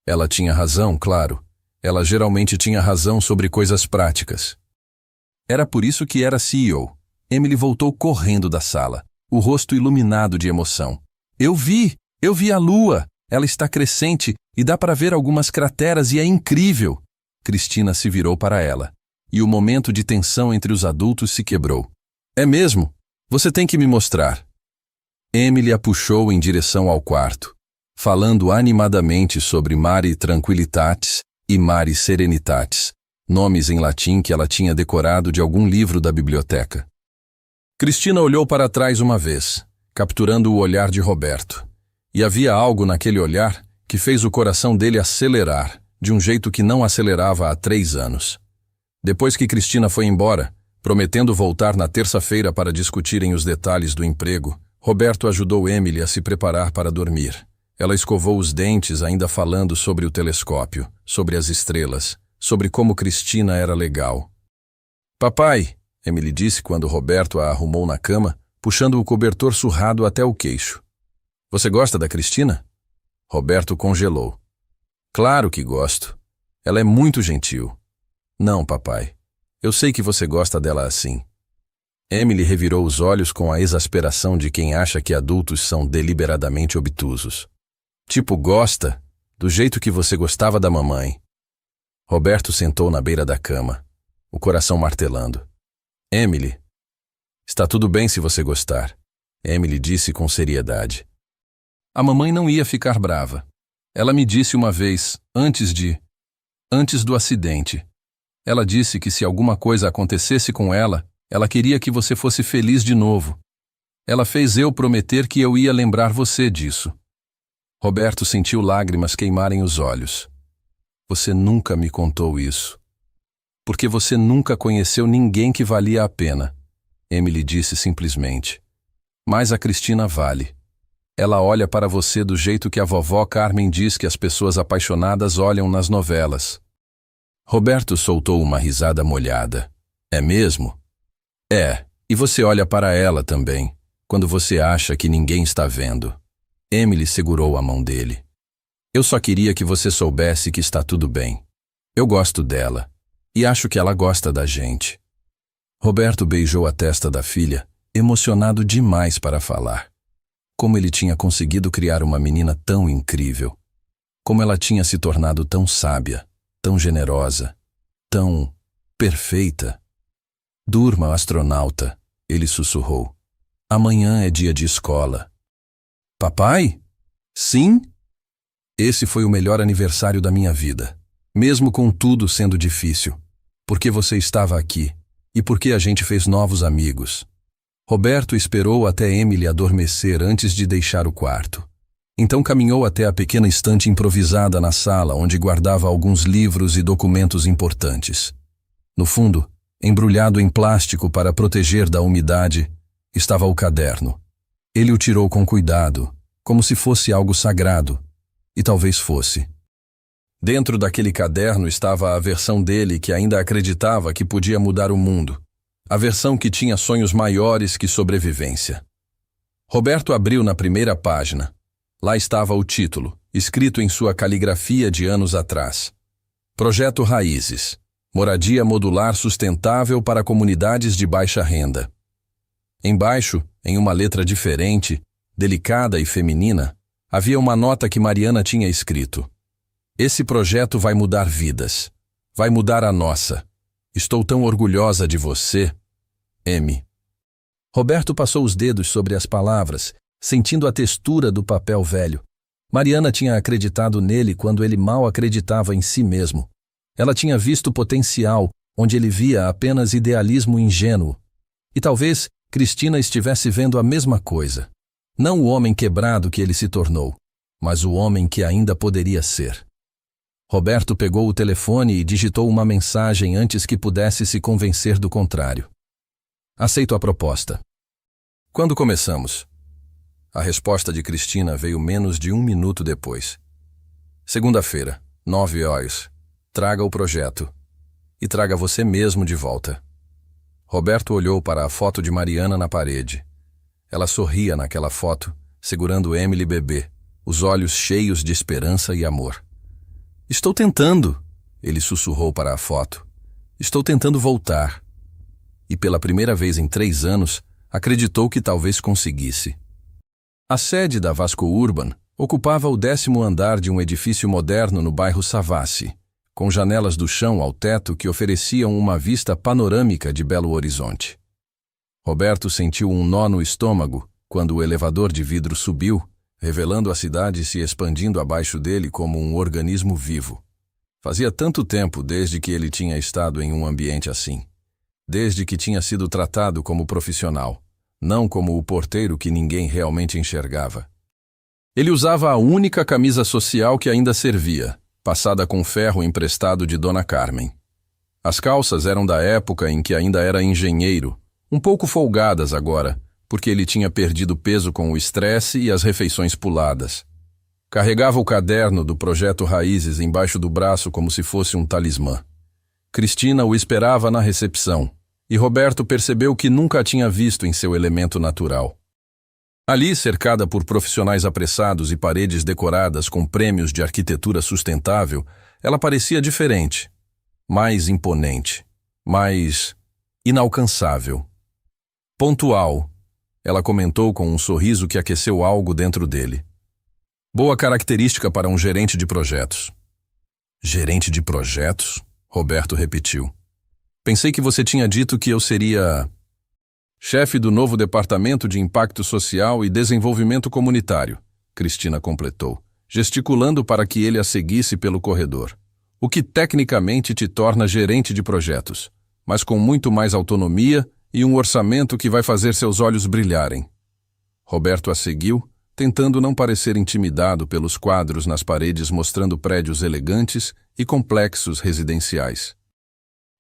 Ela tinha razão, claro. Ela geralmente tinha razão sobre coisas práticas. Era por isso que era CEO. Emily voltou correndo da sala, o rosto iluminado de emoção. Eu vi a lua. Ela está crescente e dá para ver algumas crateras e é incrível. Cristina se virou para ela, e o momento de tensão entre os adultos se quebrou. É mesmo? Você tem que me mostrar. Emily a puxou em direção ao quarto, falando animadamente sobre Mare Tranquillitatis e Mare Serenitatis, nomes em latim que ela tinha decorado de algum livro da biblioteca. Cristina olhou para trás uma vez, capturando o olhar de Roberto. E havia algo naquele olhar que fez o coração dele acelerar, de um jeito que não acelerava há 3 anos. Depois que Cristina foi embora, prometendo voltar na terça-feira para discutirem os detalhes do emprego, Roberto ajudou Emily a se preparar para dormir. Ela escovou os dentes ainda falando sobre o telescópio, sobre as estrelas, sobre como Cristina era legal. Papai, Emily disse quando Roberto a arrumou na cama, puxando o cobertor surrado até o queixo. Você gosta da Cristina? Roberto congelou. Claro que gosto. Ela é muito gentil. Não, papai. Eu sei que você gosta dela assim. Emily revirou os olhos com a exasperação de quem acha que adultos são deliberadamente obtusos. Tipo, gosta, do jeito que você gostava da mamãe. Roberto sentou na beira da cama, o coração martelando. Emily, está tudo bem se você gostar, Emily disse com seriedade. A mamãe não ia ficar brava. Ela me disse uma vez, antes do acidente. Ela disse que se alguma coisa acontecesse com ela, ela queria que você fosse feliz de novo. Ela fez eu prometer que eu ia lembrar você disso. Roberto sentiu lágrimas queimarem os olhos. Você nunca me contou isso. Porque você nunca conheceu ninguém que valia a pena, Emily disse simplesmente. Mas a Cristina vale. Ela olha para você do jeito que a vovó Carmen diz que as pessoas apaixonadas olham nas novelas. Roberto soltou uma risada molhada. É mesmo? É, e você olha para ela também, quando você acha que ninguém está vendo. Emily segurou a mão dele. Eu só queria que você soubesse que está tudo bem. Eu gosto dela, e acho que ela gosta da gente. Roberto beijou a testa da filha, emocionado demais para falar. Como ele tinha conseguido criar uma menina tão incrível. Como ela tinha se tornado tão sábia, tão generosa, tão perfeita. Durma, astronauta, ele sussurrou. Amanhã é dia de escola. Papai? Sim? Esse foi o melhor aniversário da minha vida, mesmo com tudo sendo difícil, porque você estava aqui e porque a gente fez novos amigos. Roberto esperou até Emily adormecer antes de deixar o quarto. Então caminhou até a pequena estante improvisada na sala onde guardava alguns livros e documentos importantes. No fundo, embrulhado em plástico para proteger da umidade, estava o caderno. Ele o tirou com cuidado, como se fosse algo sagrado, e talvez fosse. Dentro daquele caderno estava a versão dele que ainda acreditava que podia mudar o mundo. A versão que tinha sonhos maiores que sobrevivência. Roberto abriu na primeira página. Lá estava o título, escrito em sua caligrafia de anos atrás. Projeto Raízes. Moradia modular sustentável para comunidades de baixa renda. Embaixo, em uma letra diferente, delicada e feminina, havia uma nota que Mariana tinha escrito. Esse projeto vai mudar vidas. Vai mudar a nossa. Estou tão orgulhosa de você, M. Roberto passou os dedos sobre as palavras, sentindo a textura do papel velho. Mariana tinha acreditado nele quando ele mal acreditava em si mesmo. Ela tinha visto potencial, onde ele via apenas idealismo ingênuo. E talvez Cristina estivesse vendo a mesma coisa. Não o homem quebrado que ele se tornou, mas o homem que ainda poderia ser. Roberto pegou o telefone e digitou uma mensagem antes que pudesse se convencer do contrário. Aceito a proposta. Quando começamos? A resposta de Cristina veio menos de 1 minuto depois. Segunda-feira, 9 horas. Traga o projeto. E traga você mesmo de volta. Roberto olhou para a foto de Mariana na parede. Ela sorria naquela foto, segurando Emily bebê, os olhos cheios de esperança e amor. Estou tentando, ele sussurrou para a foto. Estou tentando voltar. E pela primeira vez em 3 anos, acreditou que talvez conseguisse. A sede da Vasco Urban ocupava o 10º andar de um edifício moderno no bairro Savassi, com janelas do chão ao teto que ofereciam uma vista panorâmica de Belo Horizonte. Roberto sentiu um nó no estômago quando o elevador de vidro subiu, revelando a cidade se expandindo abaixo dele como um organismo vivo. Fazia tanto tempo desde que ele tinha estado em um ambiente assim. Desde que tinha sido tratado como profissional, não como o porteiro que ninguém realmente enxergava. Ele usava a única camisa social que ainda servia, passada com ferro emprestado de Dona Carmen. As calças eram da época em que ainda era engenheiro, um pouco folgadas agora, porque ele tinha perdido peso com o estresse e as refeições puladas. Carregava o caderno do Projeto Raízes embaixo do braço como se fosse um talismã. Cristina o esperava na recepção, e Roberto percebeu que nunca a tinha visto em seu elemento natural. Ali, cercada por profissionais apressados e paredes decoradas com prêmios de arquitetura sustentável, ela parecia diferente, mais imponente, mais inalcançável. Pontual, ela comentou com um sorriso que aqueceu algo dentro dele. Boa característica para um gerente de projetos. Gerente de projetos? Roberto repetiu. Pensei que você tinha dito que eu seria chefe do novo Departamento de Impacto Social e Desenvolvimento Comunitário, Cristina completou, gesticulando para que ele a seguisse pelo corredor. O que tecnicamente te torna gerente de projetos, mas com muito mais autonomia e um orçamento que vai fazer seus olhos brilharem. Roberto a seguiu, tentando não parecer intimidado pelos quadros nas paredes mostrando prédios elegantes e complexos residenciais.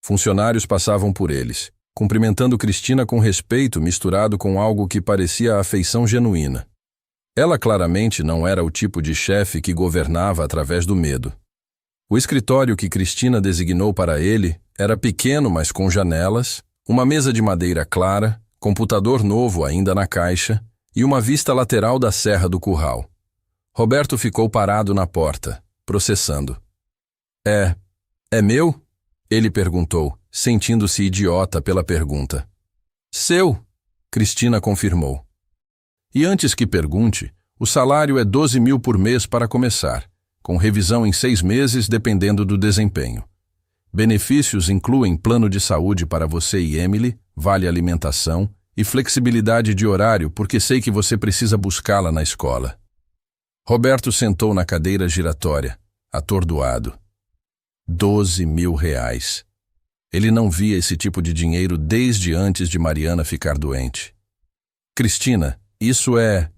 Funcionários passavam por eles, cumprimentando Cristina com respeito misturado com algo que parecia afeição genuína. Ela claramente não era o tipo de chefe que governava através do medo. O escritório que Cristina designou para ele era pequeno, mas com janelas, uma mesa de madeira clara, computador novo ainda na caixa e uma vista lateral da Serra do Curral. Roberto ficou parado na porta, processando. É meu? Ele perguntou, sentindo-se idiota pela pergunta. Seu, Cristina confirmou. E antes que pergunte, o salário é 12 mil por mês para começar, com revisão em 6 meses dependendo do desempenho. Benefícios incluem plano de saúde para você e Emily, vale alimentação e flexibilidade de horário porque sei que você precisa buscá-la na escola. Roberto sentou na cadeira giratória, atordoado. 12 mil reais. Ele não via esse tipo de dinheiro desde antes de Mariana ficar doente. Cristina, isso é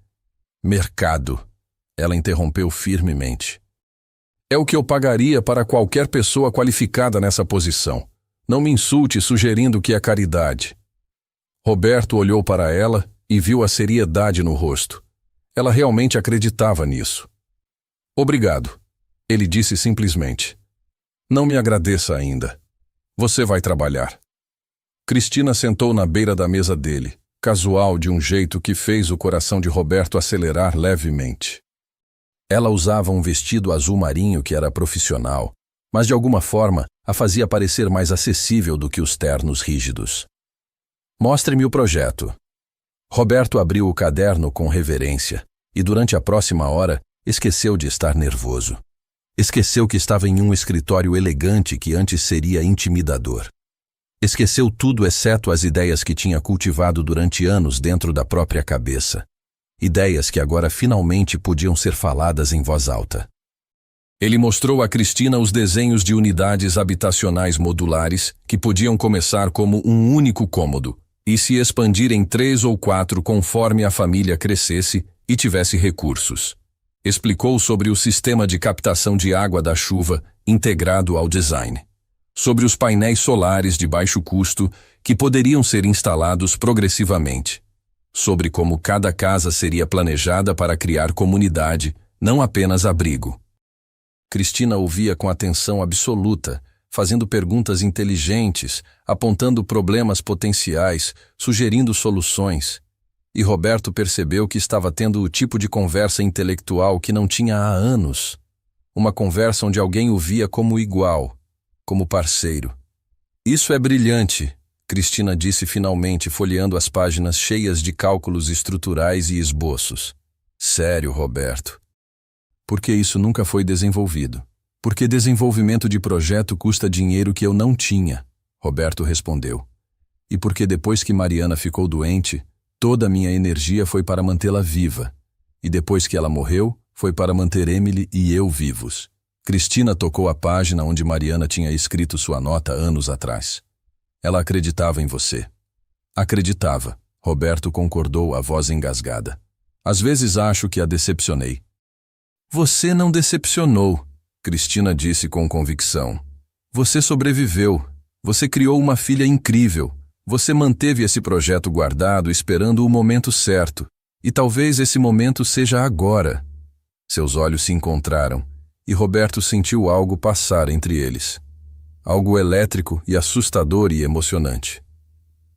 mercado. Ela interrompeu firmemente. É o que eu pagaria para qualquer pessoa qualificada nessa posição. Não me insulte sugerindo que é caridade. Roberto olhou para ela e viu a seriedade no rosto. Ela realmente acreditava nisso. Obrigado, ele disse simplesmente. Não me agradeça ainda. Você vai trabalhar. Cristina sentou na beira da mesa dele, casual de um jeito que fez o coração de Roberto acelerar levemente. Ela usava um vestido azul marinho que era profissional, mas de alguma forma a fazia parecer mais acessível do que os ternos rígidos. Mostre-me o projeto. Roberto abriu o caderno com reverência e durante a próxima hora esqueceu de estar nervoso. Esqueceu que estava em um escritório elegante que antes seria intimidador. Esqueceu tudo exceto as ideias que tinha cultivado durante anos dentro da própria cabeça. Ideias que agora finalmente podiam ser faladas em voz alta. Ele mostrou a Cristina os desenhos de unidades habitacionais modulares que podiam começar como um único cômodo e se expandir em 3 ou 4 conforme a família crescesse e tivesse recursos. Explicou sobre o sistema de captação de água da chuva integrado ao design. Sobre os painéis solares de baixo custo que poderiam ser instalados progressivamente. Sobre como cada casa seria planejada para criar comunidade, não apenas abrigo. Cristina ouvia com atenção absoluta, fazendo perguntas inteligentes, apontando problemas potenciais, sugerindo soluções. E Roberto percebeu que estava tendo o tipo de conversa intelectual que não tinha há anos. Uma conversa onde alguém o via como igual, como parceiro. Isso é brilhante, Cristina disse finalmente, folheando as páginas cheias de cálculos estruturais e esboços. Sério, Roberto. Porque isso nunca foi desenvolvido. Porque desenvolvimento de projeto custa dinheiro que eu não tinha, Roberto respondeu. E porque depois que Mariana ficou doente, toda a minha energia foi para mantê-la viva. E depois que ela morreu, foi para manter Emily e eu vivos. Cristina tocou a página onde Mariana tinha escrito sua nota anos atrás. Ela acreditava em você. Acreditava, Roberto concordou, a voz engasgada. Às vezes acho que a decepcionei. Você não decepcionou, Cristina disse com convicção. Você sobreviveu. Você criou uma filha incrível. Você manteve esse projeto guardado esperando o momento certo. E talvez esse momento seja agora. Seus olhos se encontraram e Roberto sentiu algo passar entre eles. Algo elétrico e assustador e emocionante.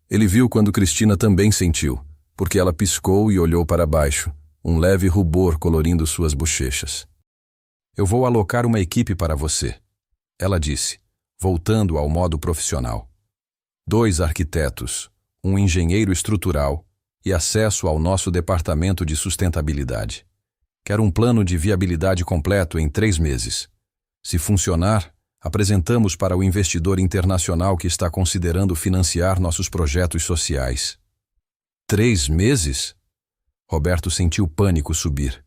Ele viu quando Cristina também sentiu, porque ela piscou e olhou para baixo, um leve rubor colorindo suas bochechas. Eu vou alocar uma equipe para você, ela disse, voltando ao modo profissional. 2 arquitetos, um engenheiro estrutural e acesso ao nosso departamento de sustentabilidade. Quero um plano de viabilidade completo em 3 meses. Se funcionar, apresentamos para o investidor internacional que está considerando financiar nossos projetos sociais. 3 meses? Roberto sentiu pânico subir.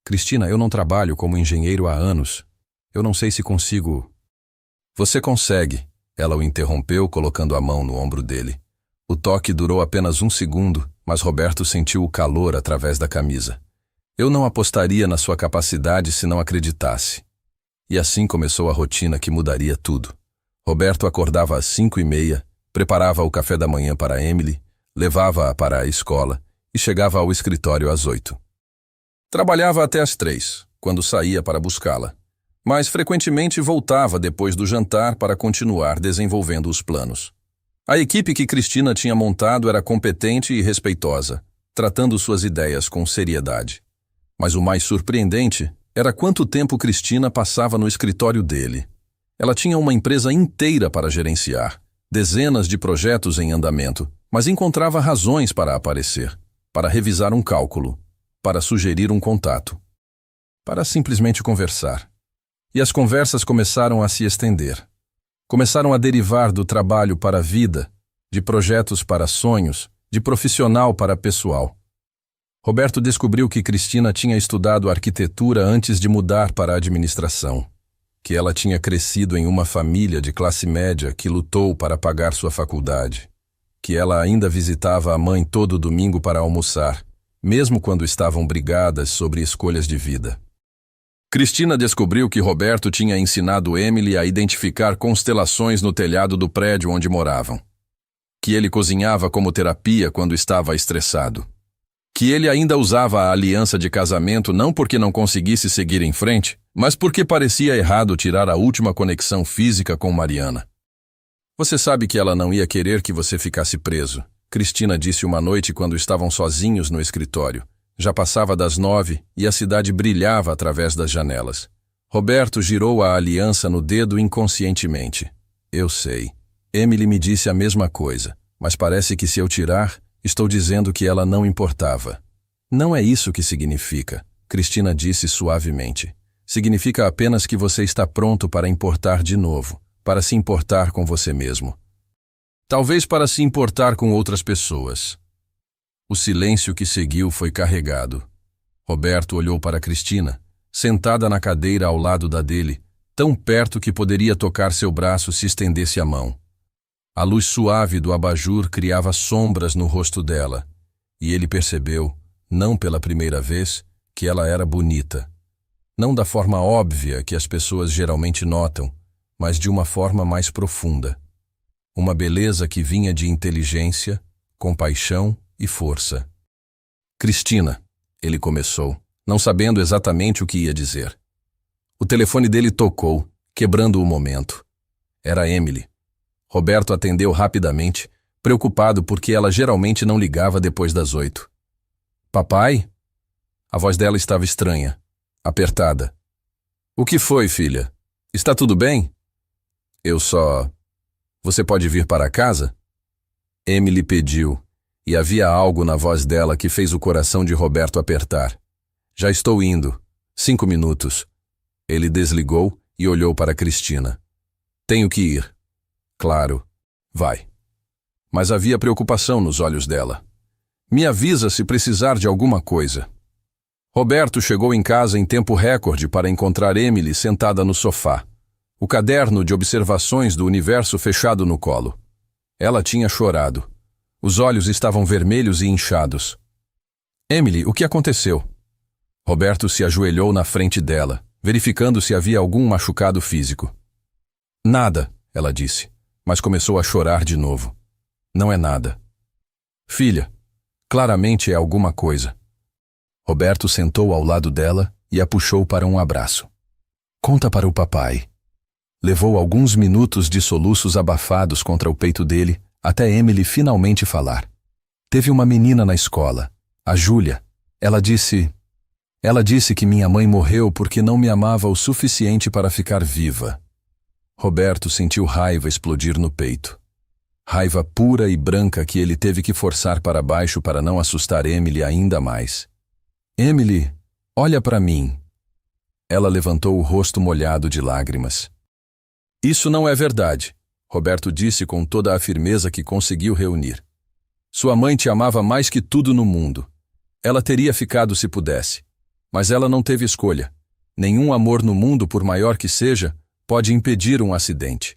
Cristina, eu não trabalho como engenheiro há anos. Eu não sei se consigo... Você consegue, ela o interrompeu colocando a mão no ombro dele. O toque durou apenas 1 segundo, mas Roberto sentiu o calor através da camisa. Eu não apostaria na sua capacidade se não acreditasse. E assim começou a rotina que mudaria tudo. Roberto acordava às 5h30, preparava o café da manhã para Emily, levava-a para a escola e chegava ao escritório às 8h. Trabalhava até às 3, quando saía para buscá-la, mas frequentemente voltava depois do jantar para continuar desenvolvendo os planos. A equipe que Cristina tinha montado era competente e respeitosa, tratando suas ideias com seriedade. Mas o mais surpreendente era quanto tempo Cristina passava no escritório dele. Ela tinha uma empresa inteira para gerenciar, dezenas de projetos em andamento, mas encontrava razões para aparecer, para revisar um cálculo, para sugerir um contato, para simplesmente conversar. E as conversas começaram a se estender. Começaram a derivar do trabalho para a vida, de projetos para sonhos, de profissional para pessoal. Roberto descobriu que Cristina tinha estudado arquitetura antes de mudar para a administração, que ela tinha crescido em uma família de classe média que lutou para pagar sua faculdade, que ela ainda visitava a mãe todo domingo para almoçar, mesmo quando estavam brigadas sobre escolhas de vida. Cristina descobriu que Roberto tinha ensinado Emily a identificar constelações no telhado do prédio onde moravam, que ele cozinhava como terapia quando estava estressado, que ele ainda usava a aliança de casamento não porque não conseguisse seguir em frente, mas porque parecia errado tirar a última conexão física com Mariana. Você sabe que ela não ia querer que você ficasse preso, Cristina disse uma noite quando estavam sozinhos no escritório. Já passava das 9 e a cidade brilhava através das janelas. Roberto girou a aliança no dedo inconscientemente. Eu sei. Emily me disse a mesma coisa, mas parece que se eu tirar, estou dizendo que ela não importava. Não é isso que significa, Cristina disse suavemente. Significa apenas que você está pronto para importar de novo, para se importar com você mesmo. Talvez para se importar com outras pessoas. O silêncio que seguiu foi carregado. Roberto olhou para Cristina, sentada na cadeira ao lado da dele, tão perto que poderia tocar seu braço se estendesse a mão. A luz suave do abajur criava sombras no rosto dela, e ele percebeu, não pela primeira vez, que ela era bonita. Não da forma óbvia que as pessoas geralmente notam, mas de uma forma mais profunda. Uma beleza que vinha de inteligência, compaixão e força. Cristina, ele começou, não sabendo exatamente o que ia dizer. O telefone dele tocou, quebrando o momento. Era Emily. Roberto atendeu rapidamente, preocupado porque ela geralmente não ligava depois das 8. Papai? A voz dela estava estranha, apertada. O que foi, filha? Está tudo bem? Você pode vir para casa? Emily pediu. E havia algo na voz dela que fez o coração de Roberto apertar. Já estou indo. 5 minutos. Ele desligou e olhou para Cristina. Tenho que ir. Claro. Vai. Mas havia preocupação nos olhos dela. Me avisa se precisar de alguma coisa. Roberto chegou em casa em tempo recorde para encontrar Emily sentada no sofá, o caderno de observações do universo fechado no colo. Ela tinha chorado. Os olhos estavam vermelhos e inchados. Emily, o que aconteceu? Roberto se ajoelhou na frente dela, verificando se havia algum machucado físico. Nada, ela disse, mas começou a chorar de novo. Não é nada. Filha, claramente é alguma coisa. Roberto sentou ao lado dela e a puxou para um abraço. Conta para o papai. Levou alguns minutos de soluços abafados contra o peito dele, até Emily finalmente falar. Teve uma menina na escola, a Júlia. Ela disse que minha mãe morreu porque não me amava o suficiente para ficar viva. Roberto sentiu raiva explodir no peito. Raiva pura e branca que ele teve que forçar para baixo para não assustar Emily ainda mais. Emily, olha para mim. Ela levantou o rosto molhado de lágrimas. Isso não é verdade. Roberto disse com toda a firmeza que conseguiu reunir. Sua mãe te amava mais que tudo no mundo. Ela teria ficado se pudesse. Mas ela não teve escolha. Nenhum amor no mundo, por maior que seja, pode impedir um acidente.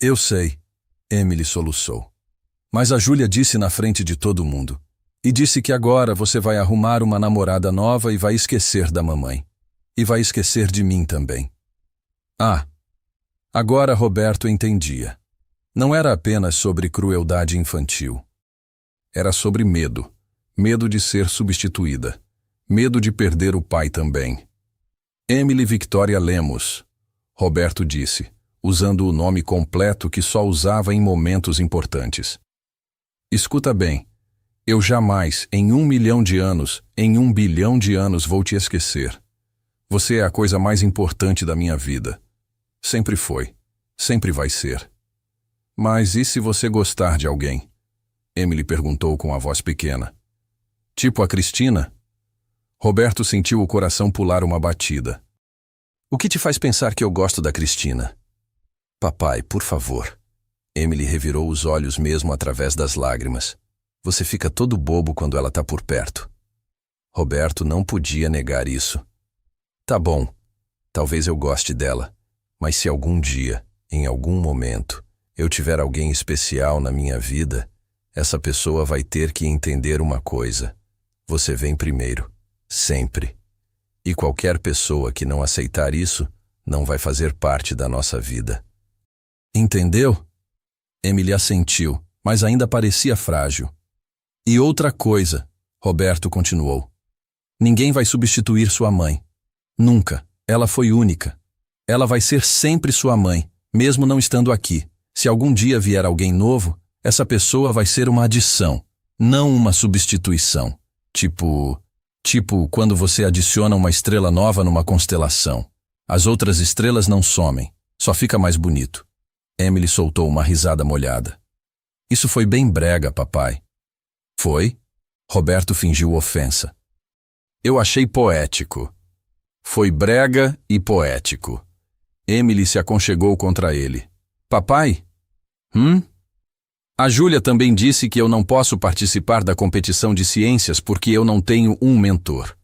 Eu sei, Emily soluçou. Mas a Júlia disse na frente de todo mundo. E disse que agora você vai arrumar uma namorada nova e vai esquecer da mamãe. E vai esquecer de mim também. Ah! Agora Roberto entendia. Não era apenas sobre crueldade infantil. Era sobre medo. Medo de ser substituída. Medo de perder o pai também. Emily Victoria Lemos, Roberto disse, usando o nome completo que só usava em momentos importantes. Escuta bem, eu jamais, em 1 milhão de anos, em 1 bilhão de anos vou te esquecer. Você é a coisa mais importante da minha vida. Sempre foi, sempre vai ser. Mas e se você gostar de alguém? Emily perguntou com a voz pequena. Tipo a Cristina? Roberto sentiu o coração pular uma batida. O que te faz pensar que eu gosto da Cristina? Papai, por favor. Emily revirou os olhos mesmo através das lágrimas. Você fica todo bobo quando ela está por perto. Roberto não podia negar isso. Tá bom, talvez eu goste dela, mas se algum dia, em algum momento, eu tiver alguém especial na minha vida, essa pessoa vai ter que entender uma coisa. Você vem primeiro, sempre. E qualquer pessoa que não aceitar isso, não vai fazer parte da nossa vida. Entendeu? Emily assentiu, mas ainda parecia frágil. E outra coisa, Roberto continuou. Ninguém vai substituir sua mãe. Nunca. Ela foi única. Ela vai ser sempre sua mãe, mesmo não estando aqui. Se algum dia vier alguém novo, essa pessoa vai ser uma adição, não uma substituição. Tipo quando você adiciona uma estrela nova numa constelação. As outras estrelas não somem, só fica mais bonito. Emily soltou uma risada molhada. Isso foi bem brega, papai. Foi? Roberto fingiu ofensa. Eu achei poético. Foi brega e poético. Emily se aconchegou contra ele. Papai? A Júlia também disse que eu não posso participar da competição de ciências porque eu não tenho um mentor.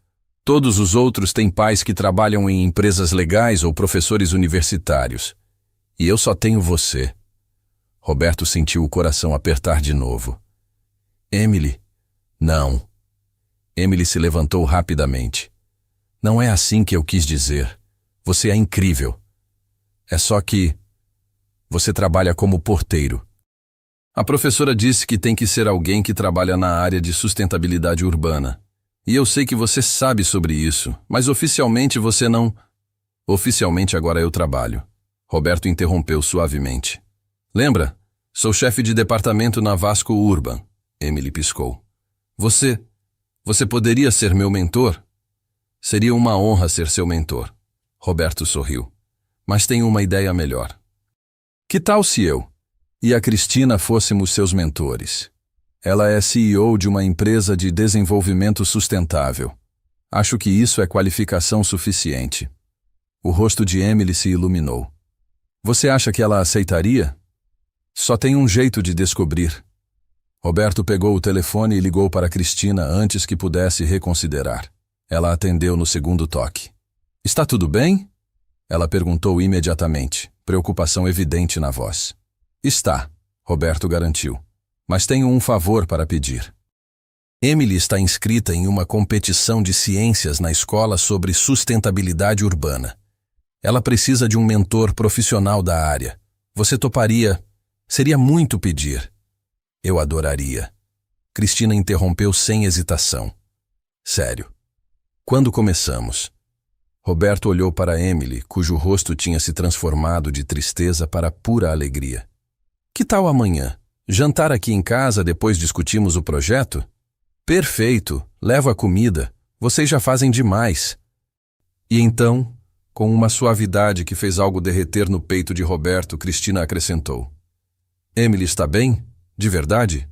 Todos os outros têm pais que trabalham em empresas legais ou professores universitários. E eu só tenho você. Roberto sentiu o coração apertar de novo. Emily, não. Emily se levantou rapidamente. Não é assim que eu quis dizer. Você é incrível. É só que você trabalha como porteiro. A professora disse que tem que ser alguém que trabalha na área de sustentabilidade urbana. E eu sei que você sabe sobre isso, mas oficialmente você não... Oficialmente agora eu trabalho. Roberto interrompeu suavemente. Lembra? Sou chefe de departamento na Vasco Urban. Emily piscou. Você poderia ser meu mentor? Seria uma honra ser seu mentor. Roberto sorriu. Mas tenho uma ideia melhor. Que tal se eu e a Cristina fôssemos seus mentores? Ela é CEO de uma empresa de desenvolvimento sustentável. Acho que isso é qualificação suficiente. O rosto de Emily se iluminou. Você acha que ela aceitaria? Só tem um jeito de descobrir. Roberto pegou o telefone e ligou para Cristina antes que pudesse reconsiderar. Ela atendeu no segundo toque. Está tudo bem? Ela perguntou imediatamente, preocupação evidente na voz. Está, Roberto garantiu. Mas tenho um favor para pedir. Emily está inscrita em uma competição de ciências na escola sobre sustentabilidade urbana. Ela precisa de um mentor profissional da área. Você toparia? Seria muito pedir. Eu adoraria. Cristina interrompeu sem hesitação. Sério. Quando começamos? Roberto olhou para Emily, cujo rosto tinha se transformado de tristeza para pura alegria. Que tal amanhã? Jantar aqui em casa, depois discutimos o projeto? Perfeito, levo a comida. Vocês já fazem demais. E então, com uma suavidade que fez algo derreter no peito de Roberto, Cristina acrescentou. Emily está bem? De verdade?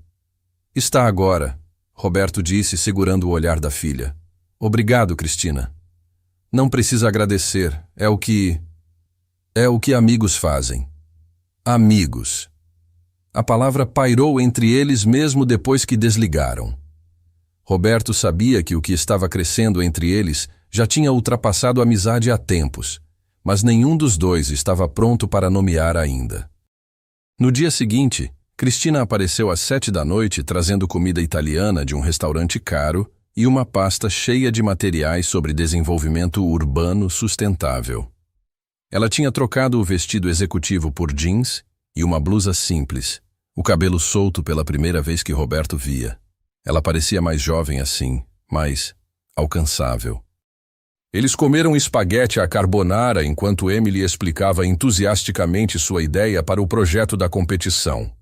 Está agora, Roberto disse, segurando o olhar da filha. Obrigado, Cristina. Não precisa agradecer, é o que amigos fazem. Amigos. A palavra pairou entre eles mesmo depois que desligaram. Roberto sabia que o que estava crescendo entre eles já tinha ultrapassado a amizade há tempos, mas nenhum dos dois estava pronto para nomear ainda. No dia seguinte, Cristina apareceu às 7 da noite trazendo comida italiana de um restaurante caro e uma pasta cheia de materiais sobre desenvolvimento urbano sustentável. Ela tinha trocado o vestido executivo por jeans e uma blusa simples, o cabelo solto pela primeira vez que Roberto via. Ela parecia mais jovem assim, mas, alcançável. Eles comeram espaguete à carbonara enquanto Emily explicava entusiasticamente sua ideia para o projeto da competição.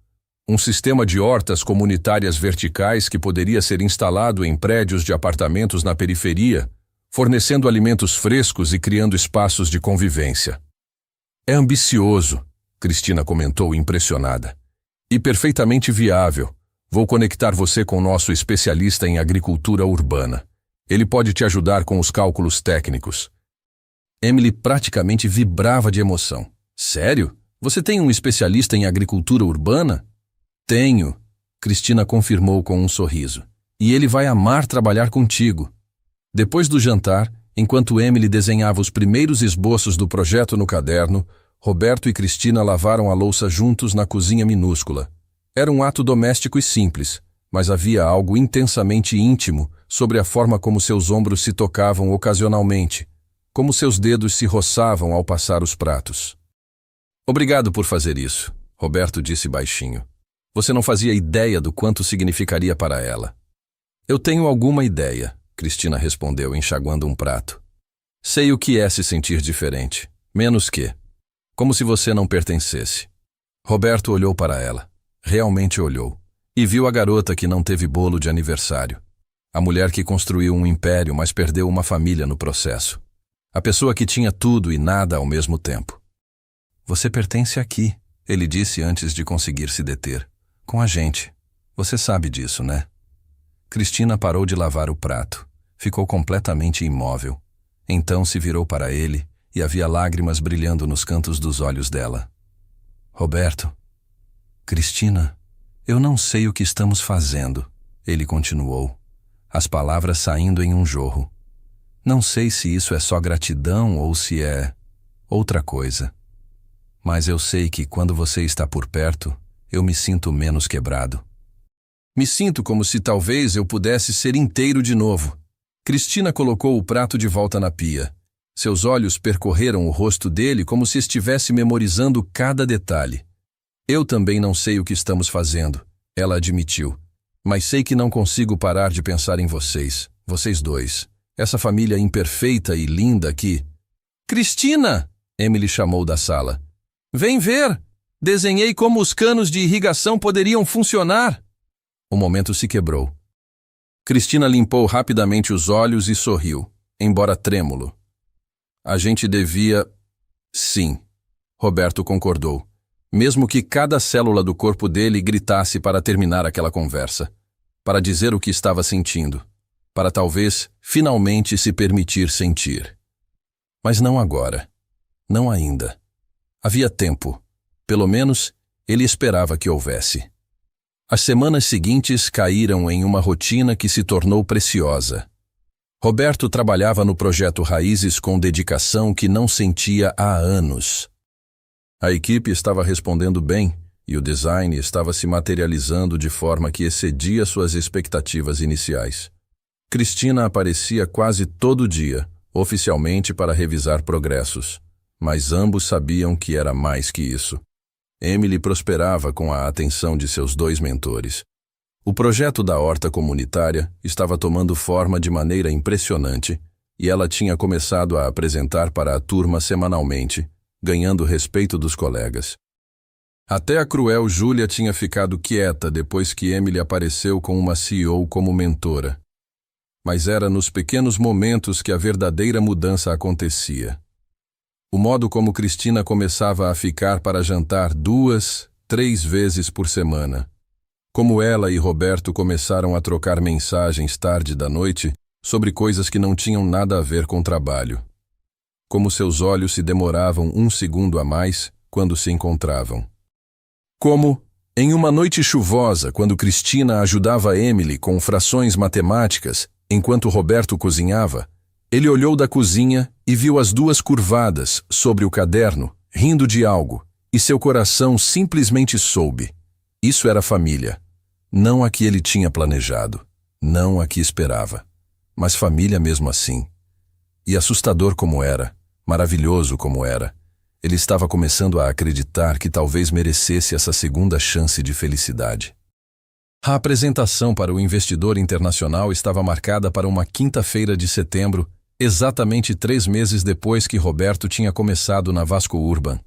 Um sistema de hortas comunitárias verticais que poderia ser instalado em prédios de apartamentos na periferia, fornecendo alimentos frescos e criando espaços de convivência. É ambicioso, Cristina comentou impressionada. E perfeitamente viável. Vou conectar você com nosso especialista em agricultura urbana. Ele pode te ajudar com os cálculos técnicos. Emily praticamente vibrava de emoção. Sério? Você tem um especialista em agricultura urbana? Tenho, Cristina confirmou com um sorriso. E ele vai amar trabalhar contigo. Depois do jantar, enquanto Emily desenhava os primeiros esboços do projeto no caderno, Roberto e Cristina lavaram a louça juntos na cozinha minúscula. Era um ato doméstico e simples, mas havia algo intensamente íntimo sobre a forma como seus ombros se tocavam ocasionalmente, como seus dedos se roçavam ao passar os pratos. Obrigado por fazer isso, Roberto disse baixinho. Você não fazia ideia do quanto significaria para ela. Eu tenho alguma ideia, Cristina respondeu, enxaguando um prato. Sei o que é se sentir diferente, menos que. Como se você não pertencesse. Roberto olhou para ela. Realmente olhou. E viu a garota que não teve bolo de aniversário. A mulher que construiu um império, mas perdeu uma família no processo. A pessoa que tinha tudo e nada ao mesmo tempo. Você pertence aqui, ele disse antes de conseguir se deter. Com a gente. Você sabe disso, né? Cristina parou de lavar o prato. Ficou completamente imóvel. Então se virou para ele e havia lágrimas brilhando nos cantos dos olhos dela. Roberto. Cristina, eu não sei o que estamos fazendo, ele continuou, as palavras saindo em um jorro. Não sei se isso é só gratidão ou se é outra coisa. Mas eu sei que quando você está por perto, eu me sinto menos quebrado. Me sinto como se talvez eu pudesse ser inteiro de novo. Cristina colocou o prato de volta na pia. Seus olhos percorreram o rosto dele como se estivesse memorizando cada detalhe. Eu também não sei o que estamos fazendo, ela admitiu. Mas sei que não consigo parar de pensar em vocês dois. Essa família imperfeita e linda que... Cristina! Emily chamou da sala. Vem ver! Desenhei como os canos de irrigação poderiam funcionar. O momento se quebrou. Cristina limpou rapidamente os olhos e sorriu, embora trêmulo. A gente devia... Sim, Roberto concordou. Mesmo que cada célula do corpo dele gritasse para terminar aquela conversa, para dizer o que estava sentindo, para talvez finalmente se permitir sentir. Mas não agora. Não ainda. Havia tempo. Pelo menos, ele esperava que houvesse. As semanas seguintes caíram em uma rotina que se tornou preciosa. Roberto trabalhava no projeto Raízes com dedicação que não sentia há anos. A equipe estava respondendo bem e o design estava se materializando de forma que excedia suas expectativas iniciais. Cristina aparecia quase todo dia, oficialmente para revisar progressos, mas ambos sabiam que era mais que isso. Emily prosperava com a atenção de seus dois mentores. O projeto da horta comunitária estava tomando forma de maneira impressionante e ela tinha começado a apresentar para a turma semanalmente, ganhando o respeito dos colegas. Até a cruel Júlia tinha ficado quieta depois que Emily apareceu com uma CEO como mentora. Mas era nos pequenos momentos que a verdadeira mudança acontecia. O modo como Cristina começava a ficar para jantar 2, 3 vezes por semana. Como ela e Roberto começaram a trocar mensagens tarde da noite sobre coisas que não tinham nada a ver com trabalho. Como seus olhos se demoravam 1 segundo a mais quando se encontravam. Como, em uma noite chuvosa, quando Cristina ajudava Emily com frações matemáticas, enquanto Roberto cozinhava, ele olhou da cozinha e viu as duas curvadas sobre o caderno, rindo de algo, e seu coração simplesmente soube. Isso era família. Não a que ele tinha planejado, não a que esperava, mas família mesmo assim. E assustador como era, maravilhoso como era, ele estava começando a acreditar que talvez merecesse essa segunda chance de felicidade. A apresentação para o investidor internacional estava marcada para uma quinta-feira de setembro, exatamente 3 meses depois que Roberto tinha começado na Vasco Urban.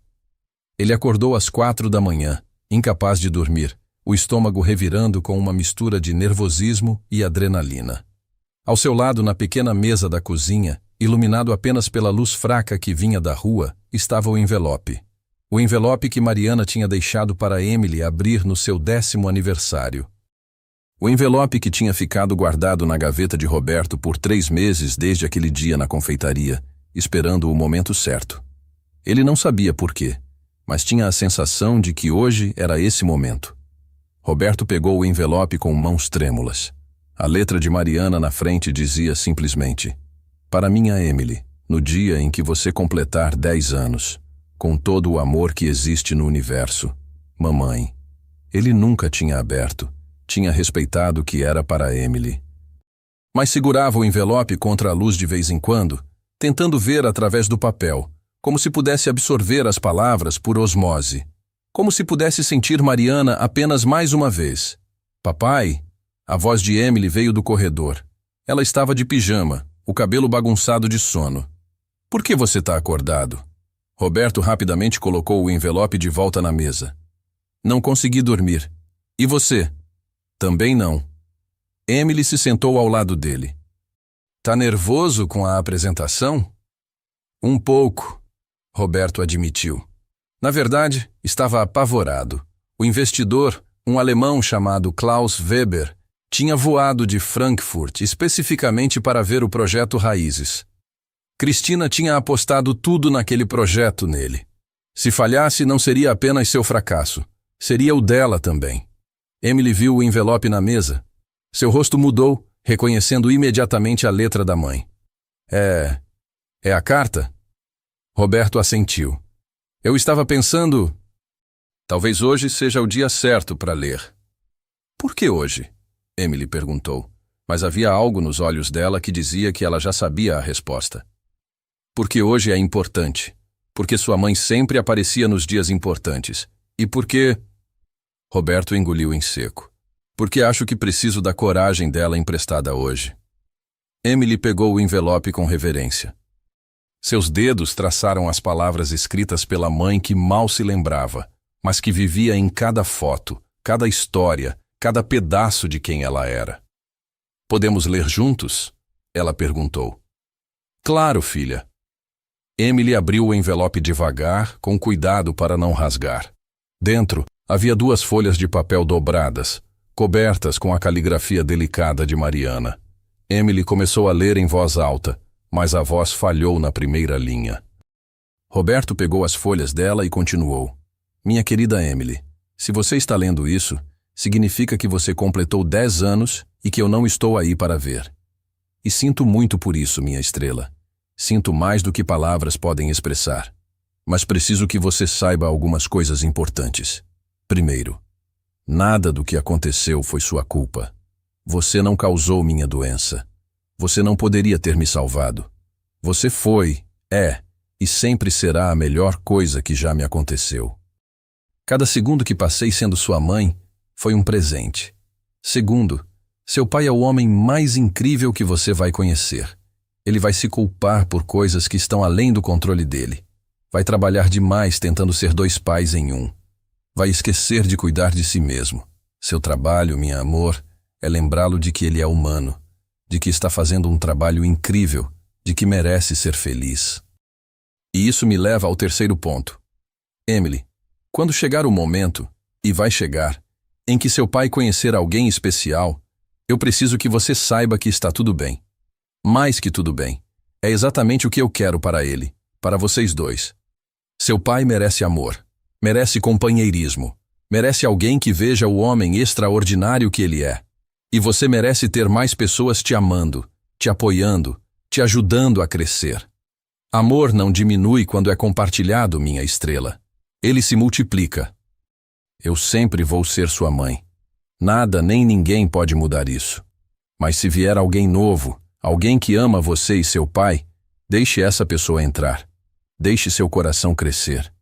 Ele acordou às 4 da manhã, incapaz de dormir, o estômago revirando com uma mistura de nervosismo e adrenalina. Ao seu lado, na pequena mesa da cozinha, iluminado apenas pela luz fraca que vinha da rua, estava o envelope. O envelope que Mariana tinha deixado para Emily abrir no seu 10º aniversário. O envelope que tinha ficado guardado na gaveta de Roberto por 3 meses desde aquele dia na confeitaria, esperando o momento certo. Ele não sabia por quê, mas tinha a sensação de que hoje era esse momento. Roberto pegou o envelope com mãos trêmulas. A letra de Mariana na frente dizia simplesmente: "Para minha Emily, no dia em que você completar 10 anos, com todo o amor que existe no universo, mamãe." Ele nunca tinha aberto. Tinha respeitado que era para Emily. Mas segurava o envelope contra a luz de vez em quando, tentando ver através do papel, como se pudesse absorver as palavras por osmose. Como se pudesse sentir Mariana apenas mais uma vez. "Papai?" A voz de Emily veio do corredor. Ela estava de pijama, o cabelo bagunçado de sono. "Por que você está acordado?" Roberto rapidamente colocou o envelope de volta na mesa. "Não consegui dormir. E você?" "Também não." Emily se sentou ao lado dele. "Tá nervoso com a apresentação?" "Um pouco," Roberto admitiu. Na verdade, estava apavorado. O investidor, um alemão chamado Klaus Weber, tinha voado de Frankfurt especificamente para ver o projeto Raízes. Cristina tinha apostado tudo naquele projeto nele. Se falhasse, não seria apenas seu fracasso, seria o dela também. Emily viu o envelope na mesa. Seu rosto mudou, reconhecendo imediatamente a letra da mãe. É a carta?" Roberto assentiu. "Eu estava pensando... Talvez hoje seja o dia certo para ler." "Por que hoje?" Emily perguntou, mas havia algo nos olhos dela que dizia que ela já sabia a resposta. "Porque hoje é importante. Porque sua mãe sempre aparecia nos dias importantes. E porque..." Roberto engoliu em seco. "Porque acho que preciso da coragem dela emprestada hoje." Emily pegou o envelope com reverência. Seus dedos traçaram as palavras escritas pela mãe que mal se lembrava, mas que vivia em cada foto, cada história, cada pedaço de quem ela era. "Podemos ler juntos?" ela perguntou. "Claro, filha." Emily abriu o envelope devagar, com cuidado para não rasgar. Dentro, havia 2 folhas de papel dobradas, cobertas com a caligrafia delicada de Mariana. Emily começou a ler em voz alta, mas a voz falhou na primeira linha. Roberto pegou as folhas dela e continuou. "Minha querida Emily, se você está lendo isso, significa que você completou 10 anos e que eu não estou aí para ver. E sinto muito por isso, minha estrela. Sinto mais do que palavras podem expressar. Mas preciso que você saiba algumas coisas importantes. Primeiro, nada do que aconteceu foi sua culpa. Você não causou minha doença. Você não poderia ter me salvado. Você foi, é e sempre será a melhor coisa que já me aconteceu. Cada segundo que passei sendo sua mãe foi um presente. Segundo, seu pai é o homem mais incrível que você vai conhecer. Ele vai se culpar por coisas que estão além do controle dele. Vai trabalhar demais tentando ser 2 pais em um. Vai esquecer de cuidar de si mesmo. Seu trabalho, minha amor, é lembrá-lo de que ele é humano, de que está fazendo um trabalho incrível, de que merece ser feliz. E isso me leva ao 3º ponto. Emily, quando chegar o momento, e vai chegar, em que seu pai conhecer alguém especial, eu preciso que você saiba que está tudo bem. Mais que tudo bem. É exatamente o que eu quero para ele, para vocês 2. Seu pai merece amor. Merece companheirismo. Merece alguém que veja o homem extraordinário que ele é. E você merece ter mais pessoas te amando, te apoiando, te ajudando a crescer. Amor não diminui quando é compartilhado, minha estrela. Ele se multiplica. Eu sempre vou ser sua mãe. Nada nem ninguém pode mudar isso. Mas se vier alguém novo, alguém que ama você e seu pai, deixe essa pessoa entrar. Deixe seu coração crescer.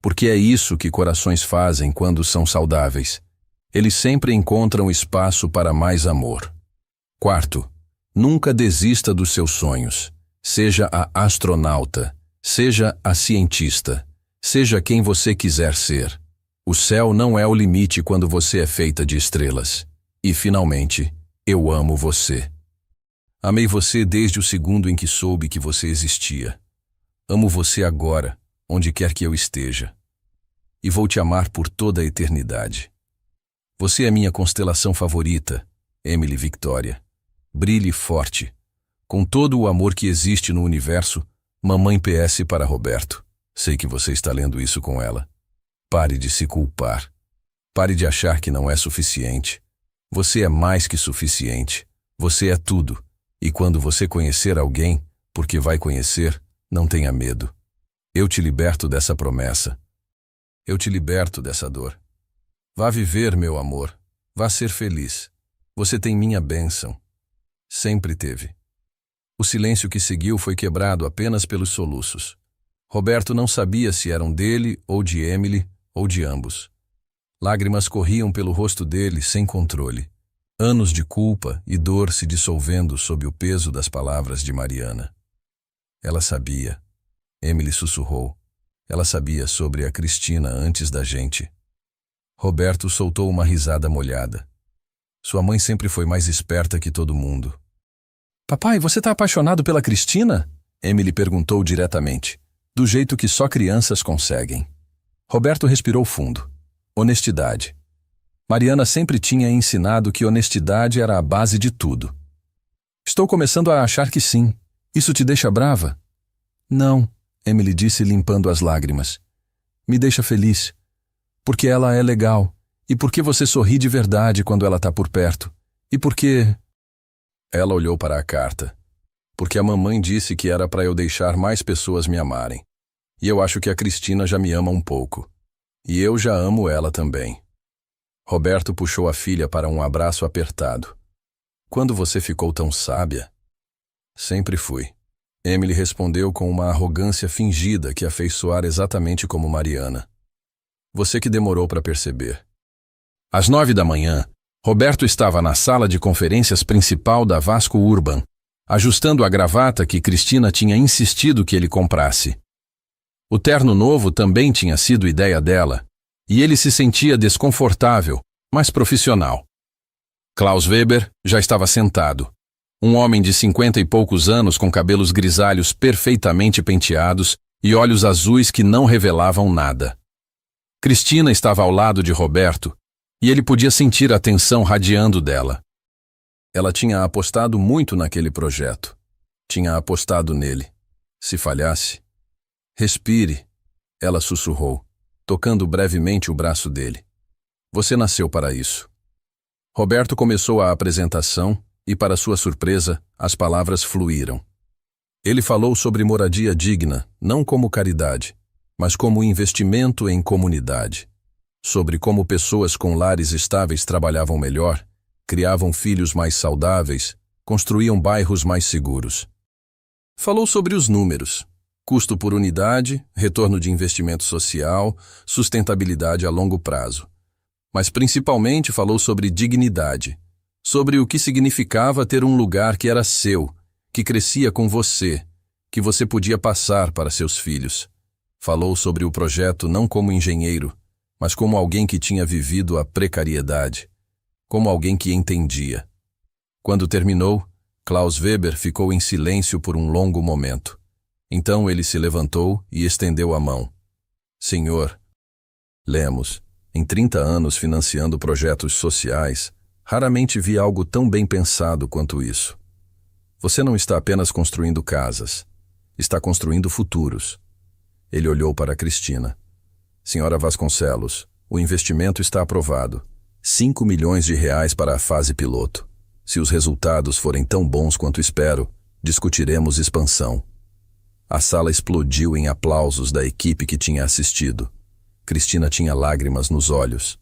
Porque é isso que corações fazem quando são saudáveis. Eles sempre encontram espaço para mais amor. Quarto, nunca desista dos seus sonhos. Seja a astronauta, seja a cientista, seja quem você quiser ser. O céu não é o limite quando você é feita de estrelas. E, finalmente, eu amo você. Amei você desde o segundo em que soube que você existia. Amo você agora, onde quer que eu esteja. E vou te amar por toda a eternidade. Você é minha constelação favorita, Emily Victoria. Brilhe forte. Com todo o amor que existe no universo, mamãe PS para Roberto. Sei que você está lendo isso com ela. Pare de se culpar. Pare de achar que não é suficiente. Você é mais que suficiente. Você é tudo. E quando você conhecer alguém, porque vai conhecer, não tenha medo. Eu te liberto dessa promessa. Eu te liberto dessa dor. Vá viver, meu amor. Vá ser feliz. Você tem minha bênção. Sempre teve. O silêncio que seguiu foi quebrado apenas pelos soluços. Roberto não sabia se eram dele ou de Emily ou de ambos. Lágrimas corriam pelo rosto dele sem controle. Anos de culpa e dor se dissolvendo sob o peso das palavras de Mariana. Ela sabia. Emily sussurrou. Ela sabia sobre a Cristina antes da gente. Roberto soltou uma risada molhada. Sua mãe sempre foi mais esperta que todo mundo. Papai, você está apaixonado pela Cristina? Emily perguntou diretamente, do jeito que só crianças conseguem. Roberto respirou fundo. Honestidade. Mariana sempre tinha ensinado que honestidade era a base de tudo. Estou começando a achar que sim. Isso te deixa brava? Não, Emily disse limpando as lágrimas. Me deixa feliz. Porque ela é legal. E porque você sorri de verdade quando ela está por perto. E porque... Ela olhou para a carta. Porque a mamãe disse que era para eu deixar mais pessoas me amarem. E eu acho que a Cristina já me ama um pouco. E eu já amo ela também. Roberto puxou a filha para um abraço apertado. Quando você ficou tão sábia? Sempre fui. Emily respondeu com uma arrogância fingida que a fez soar exatamente como Mariana. Você que demorou para perceber. Às 9 da manhã, Roberto estava na sala de conferências principal da Vasco Urban, ajustando a gravata que Cristina tinha insistido que ele comprasse. O terno novo também tinha sido ideia dela, e ele se sentia desconfortável, mas profissional. Klaus Weber já estava sentado, um homem de 50 e poucos anos com cabelos grisalhos perfeitamente penteados e olhos azuis que não revelavam nada. Cristina estava ao lado de Roberto, e ele podia sentir a tensão radiando dela. Ela tinha apostado muito naquele projeto. Tinha apostado nele. Se falhasse... Respire, ela sussurrou, tocando brevemente o braço dele. Você nasceu para isso. Roberto começou a apresentação e, para sua surpresa, as palavras fluíram. Ele falou sobre moradia digna, não como caridade, mas como investimento em comunidade. Sobre como pessoas com lares estáveis trabalhavam melhor, criavam filhos mais saudáveis, construíam bairros mais seguros. Falou sobre os números. Custo por unidade, retorno de investimento social, sustentabilidade a longo prazo. Mas principalmente falou sobre dignidade, sobre o que significava ter um lugar que era seu, que crescia com você, que você podia passar para seus filhos. Falou sobre o projeto não como engenheiro, mas como alguém que tinha vivido a precariedade, como alguém que entendia. Quando terminou, Klaus Weber ficou em silêncio por um longo momento. Então ele se levantou e estendeu a mão. Senhor Lemos, em 30 anos financiando projetos sociais, raramente vi algo tão bem pensado quanto isso. Você não está apenas construindo casas, está construindo futuros. Ele olhou para Cristina. Senhora Vasconcelos, o investimento está aprovado. 5 milhões de reais para a fase piloto. Se os resultados forem tão bons quanto espero, discutiremos expansão. A sala explodiu em aplausos da equipe que tinha assistido. Cristina tinha lágrimas nos olhos.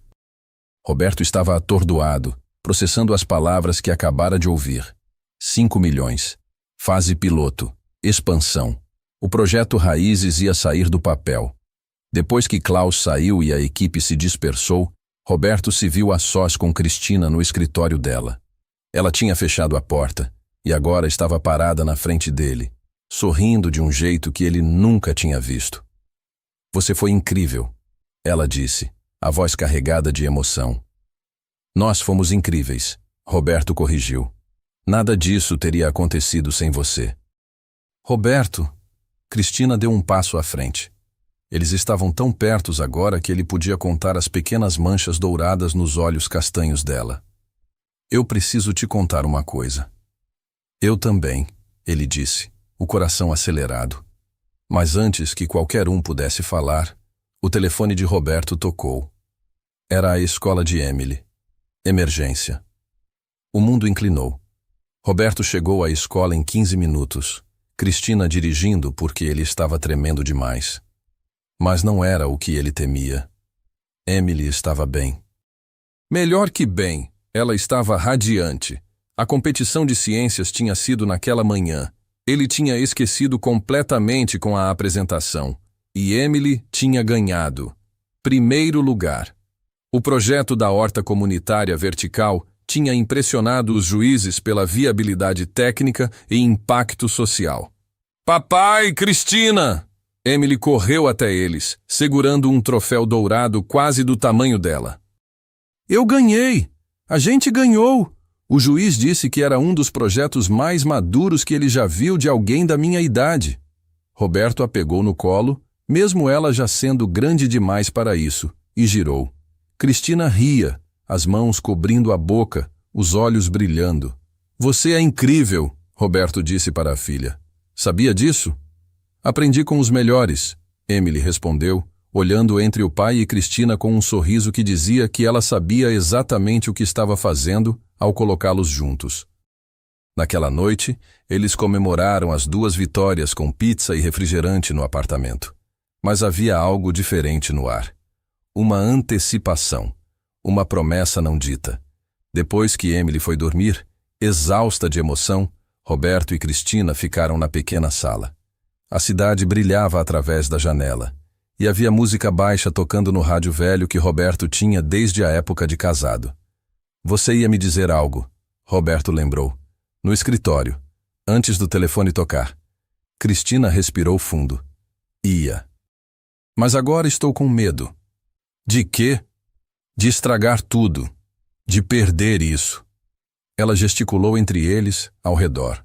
Roberto estava atordoado, processando as palavras que acabara de ouvir. 5 milhões. Fase piloto. Expansão. O projeto Raízes ia sair do papel. Depois que Klaus saiu e a equipe se dispersou, Roberto se viu a sós com Cristina no escritório dela. Ela tinha fechado a porta e agora estava parada na frente dele, sorrindo de um jeito que ele nunca tinha visto. Você foi incrível, ela disse, a voz carregada de emoção. Nós fomos incríveis, Roberto corrigiu. Nada disso teria acontecido sem você. Roberto, Cristina deu um passo à frente. Eles estavam tão pertos agora que ele podia contar as pequenas manchas douradas nos olhos castanhos dela. Eu preciso te contar uma coisa. Eu também, ele disse, o coração acelerado. Mas antes que qualquer um pudesse falar, o telefone de Roberto tocou. Era a escola de Emily. Emergência. O mundo inclinou. Roberto chegou à escola em 15 minutos, Cristina dirigindo porque ele estava tremendo demais. Mas não era o que ele temia. Emily estava bem. Melhor que bem, ela estava radiante. A competição de ciências tinha sido naquela manhã. Ele tinha esquecido completamente com a apresentação. E Emily tinha ganhado. Primeiro lugar. O projeto da horta comunitária vertical tinha impressionado os juízes pela viabilidade técnica e impacto social. Papai, Cristina! Emily correu até eles, segurando um troféu dourado quase do tamanho dela. Eu ganhei! A gente ganhou! O juiz disse que era um dos projetos mais maduros que ele já viu de alguém da minha idade. Roberto a pegou no colo, mesmo ela já sendo grande demais para isso, e girou. Cristina ria, as mãos cobrindo a boca, os olhos brilhando. Você é incrível, Roberto disse para a filha. Sabia disso? Aprendi com os melhores, Emily respondeu, olhando entre o pai e Cristina com um sorriso que dizia que ela sabia exatamente o que estava fazendo ao colocá-los juntos. Naquela noite, eles comemoraram as 2 vitórias com pizza e refrigerante no apartamento. Mas havia algo diferente no ar. Uma antecipação, uma promessa não dita. Depois que Emily foi dormir, exausta de emoção, Roberto e Cristina ficaram na pequena sala. A cidade brilhava através da janela, e havia música baixa tocando no rádio velho que Roberto tinha desde a época de casado. Você ia me dizer algo, Roberto lembrou, no escritório, antes do telefone tocar. Cristina respirou fundo. Ia. Mas agora estou com medo. De quê? De estragar tudo. De perder isso. Ela gesticulou entre eles, ao redor.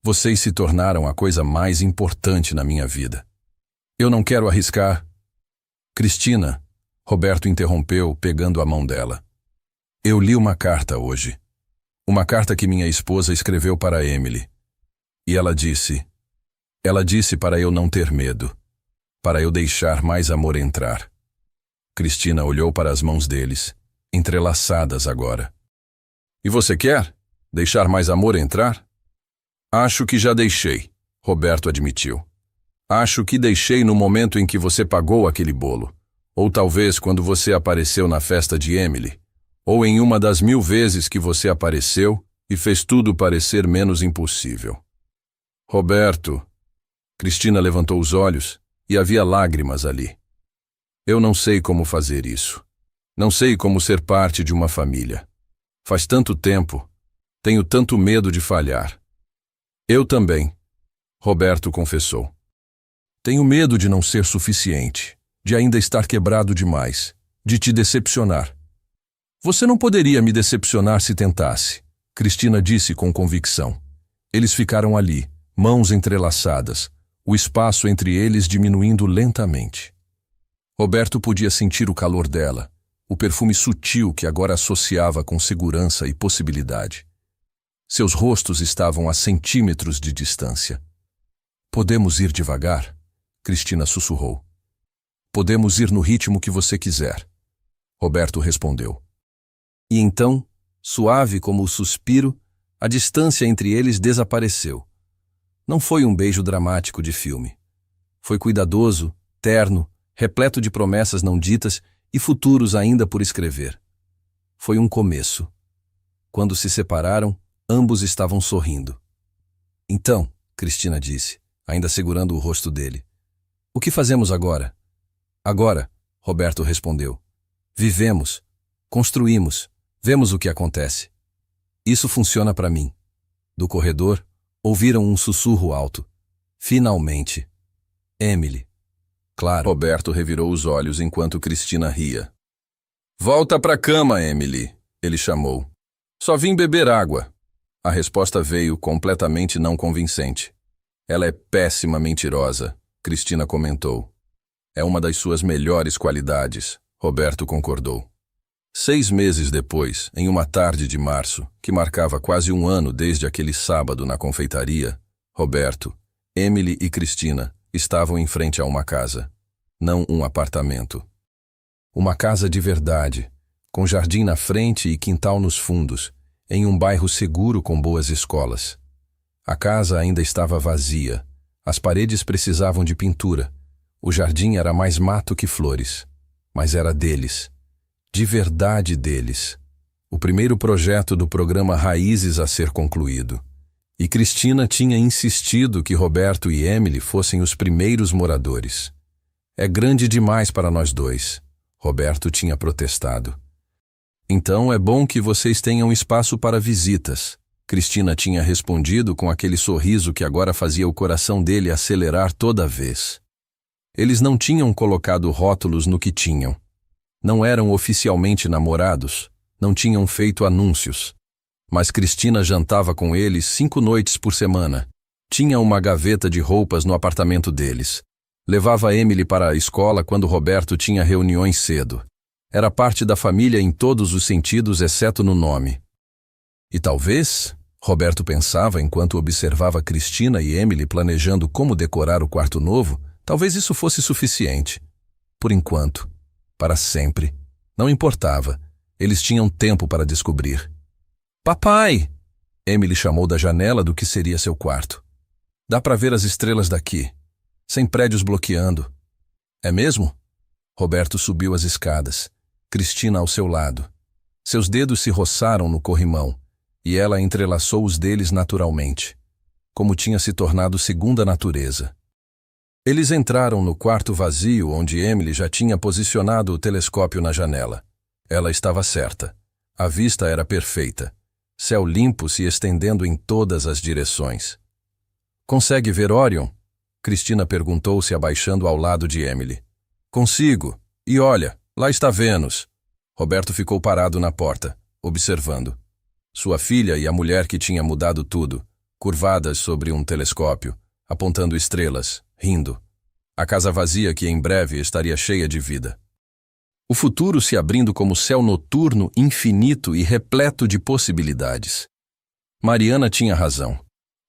Vocês se tornaram a coisa mais importante na minha vida. Eu não quero arriscar. Cristina, Roberto interrompeu, pegando a mão dela. Eu li uma carta hoje. Uma carta que minha esposa escreveu para Emily. E ela disse para eu não ter medo, para eu deixar mais amor entrar. Cristina olhou para as mãos deles, entrelaçadas agora. E você quer deixar mais amor entrar? Acho que já deixei, Roberto admitiu. Acho que deixei no momento em que você pagou aquele bolo. Ou talvez quando você apareceu na festa de Emily. Ou em uma das 1000 vezes que você apareceu e fez tudo parecer menos impossível. Roberto. Cristina levantou os olhos e havia lágrimas ali. Eu não sei como fazer isso. Não sei como ser parte de uma família. Faz tanto tempo. Tenho tanto medo de falhar. Eu também, Roberto confessou. Tenho medo de não ser suficiente, de ainda estar quebrado demais, de te decepcionar. Você não poderia me decepcionar se tentasse, Cristina disse com convicção. Eles ficaram ali, mãos entrelaçadas, o espaço entre eles diminuindo lentamente. Roberto podia sentir o calor dela, o perfume sutil que agora associava com segurança e possibilidade. Seus rostos estavam a centímetros de distância. Podemos ir devagar? Cristina sussurrou. Podemos ir no ritmo que você quiser, Roberto respondeu. E então, suave como o suspiro, a distância entre eles desapareceu. Não foi um beijo dramático de filme. Foi cuidadoso, terno, repleto de promessas não ditas e futuros ainda por escrever. Foi um começo. Quando se separaram, ambos estavam sorrindo. Então, Cristina disse, ainda segurando o rosto dele. O que fazemos agora? Agora, Roberto respondeu. Vivemos. Construímos. Vemos o que acontece. Isso funciona para mim. Do corredor, ouviram um sussurro alto. Finalmente. Emily. Claro. Roberto revirou os olhos enquanto Cristina ria. Volta pra cama, Emily, ele chamou. Só vim beber água. A resposta veio completamente não convincente. Ela é péssima mentirosa, Cristina comentou. É uma das suas melhores qualidades, Roberto concordou. 6 meses depois, em uma tarde de março, que marcava quase um ano desde aquele sábado na confeitaria, Roberto, Emily e Cristina estavam em frente a uma casa. Não um apartamento. Uma casa de verdade, com jardim na frente e quintal nos fundos, em um bairro seguro com boas escolas. A casa ainda estava vazia, as paredes precisavam de pintura, o jardim era mais mato que flores, mas era deles. De verdade deles. O primeiro projeto do programa Raízes a ser concluído. E Cristina tinha insistido que Roberto e Emily fossem os primeiros moradores. É grande demais para nós dois, Roberto tinha protestado. Então é bom que vocês tenham espaço para visitas, Cristina tinha respondido com aquele sorriso que agora fazia o coração dele acelerar toda vez. Eles não tinham colocado rótulos no que tinham. Não eram oficialmente namorados, não tinham feito anúncios. Mas Cristina jantava com eles 5 noites por semana. Tinha uma gaveta de roupas no apartamento deles. Levava Emily para a escola quando Roberto tinha reuniões cedo. Era parte da família em todos os sentidos, exceto no nome. E talvez, Roberto pensava enquanto observava Cristina e Emily planejando como decorar o quarto novo, talvez isso fosse suficiente. Por enquanto. Para sempre. Não importava. Eles tinham tempo para descobrir. Papai! Emily chamou da janela do que seria seu quarto. Dá para ver as estrelas daqui, sem prédios bloqueando. É mesmo? Roberto subiu as escadas, Cristina ao seu lado. Seus dedos se roçaram no corrimão, e ela entrelaçou os deles naturalmente, como tinha se tornado segunda natureza. Eles entraram no quarto vazio onde Emily já tinha posicionado o telescópio na janela. Ela estava certa. A vista era perfeita. Céu limpo se estendendo em todas as direções. Consegue ver Orion? Cristina perguntou se abaixando ao lado de Emily. Consigo. E olha, lá está Vênus. Roberto ficou parado na porta, observando. Sua filha e a mulher que tinha mudado tudo, curvadas sobre um telescópio, apontando estrelas, rindo. A casa vazia que em breve estaria cheia de vida. O futuro se abrindo como céu noturno, infinito e repleto de possibilidades. Mariana tinha razão.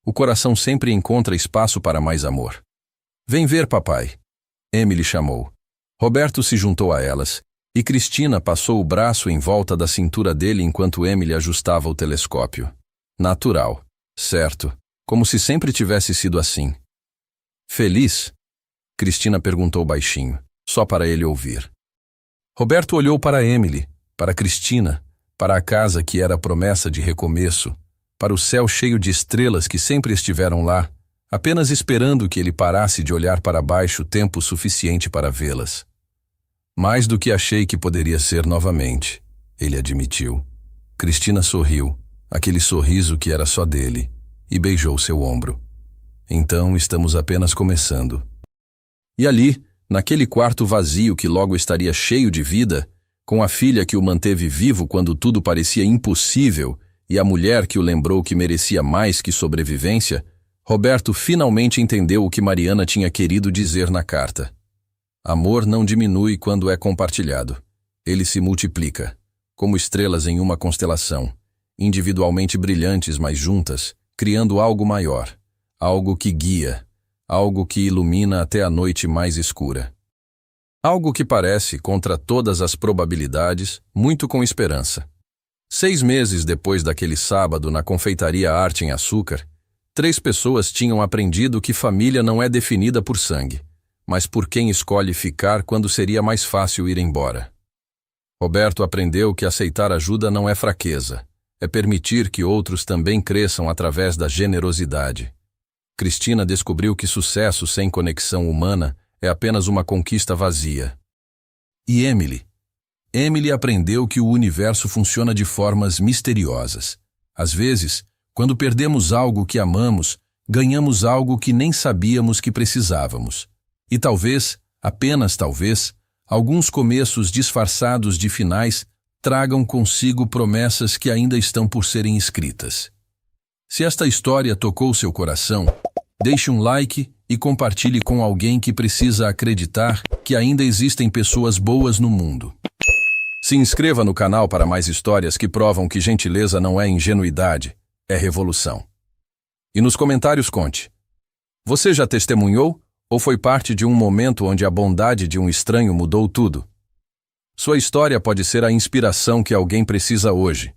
O coração sempre encontra espaço para mais amor. Vem ver, papai. Emily chamou. Roberto se juntou a elas, e Cristina passou o braço em volta da cintura dele enquanto Emily ajustava o telescópio. Natural. Certo. Como se sempre tivesse sido assim. Feliz? Cristina perguntou baixinho, só para ele ouvir. Roberto olhou para Emily, para Cristina, para a casa que era a promessa de recomeço, para o céu cheio de estrelas que sempre estiveram lá, apenas esperando que ele parasse de olhar para baixo tempo suficiente para vê-las. Mais do que achei que poderia ser novamente, ele admitiu. Cristina sorriu, aquele sorriso que era só dele, e beijou seu ombro. Então estamos apenas começando. E ali, naquele quarto vazio que logo estaria cheio de vida, com a filha que o manteve vivo quando tudo parecia impossível e a mulher que o lembrou que merecia mais que sobrevivência, Roberto finalmente entendeu o que Mariana tinha querido dizer na carta. Amor não diminui quando é compartilhado. Ele se multiplica, como estrelas em uma constelação, individualmente brilhantes, mas juntas, criando algo maior, algo que guia, algo que ilumina até a noite mais escura. Algo que parece, contra todas as probabilidades, muito com esperança. 6 meses depois daquele sábado na confeitaria Arte em Açúcar, 3 pessoas tinham aprendido que família não é definida por sangue, mas por quem escolhe ficar quando seria mais fácil ir embora. Roberto aprendeu que aceitar ajuda não é fraqueza, é permitir que outros também cresçam através da generosidade. Cristina descobriu que sucesso sem conexão humana é apenas uma conquista vazia. E Emily? Emily aprendeu que o universo funciona de formas misteriosas. Às vezes, quando perdemos algo que amamos, ganhamos algo que nem sabíamos que precisávamos. E talvez, apenas talvez, alguns começos disfarçados de finais tragam consigo promessas que ainda estão por serem escritas. Se esta história tocou seu coração, deixe um like e compartilhe com alguém que precisa acreditar que ainda existem pessoas boas no mundo. Se inscreva no canal para mais histórias que provam que gentileza não é ingenuidade, é revolução. E nos comentários conte: você já testemunhou ou foi parte de um momento onde a bondade de um estranho mudou tudo? Sua história pode ser a inspiração que alguém precisa hoje.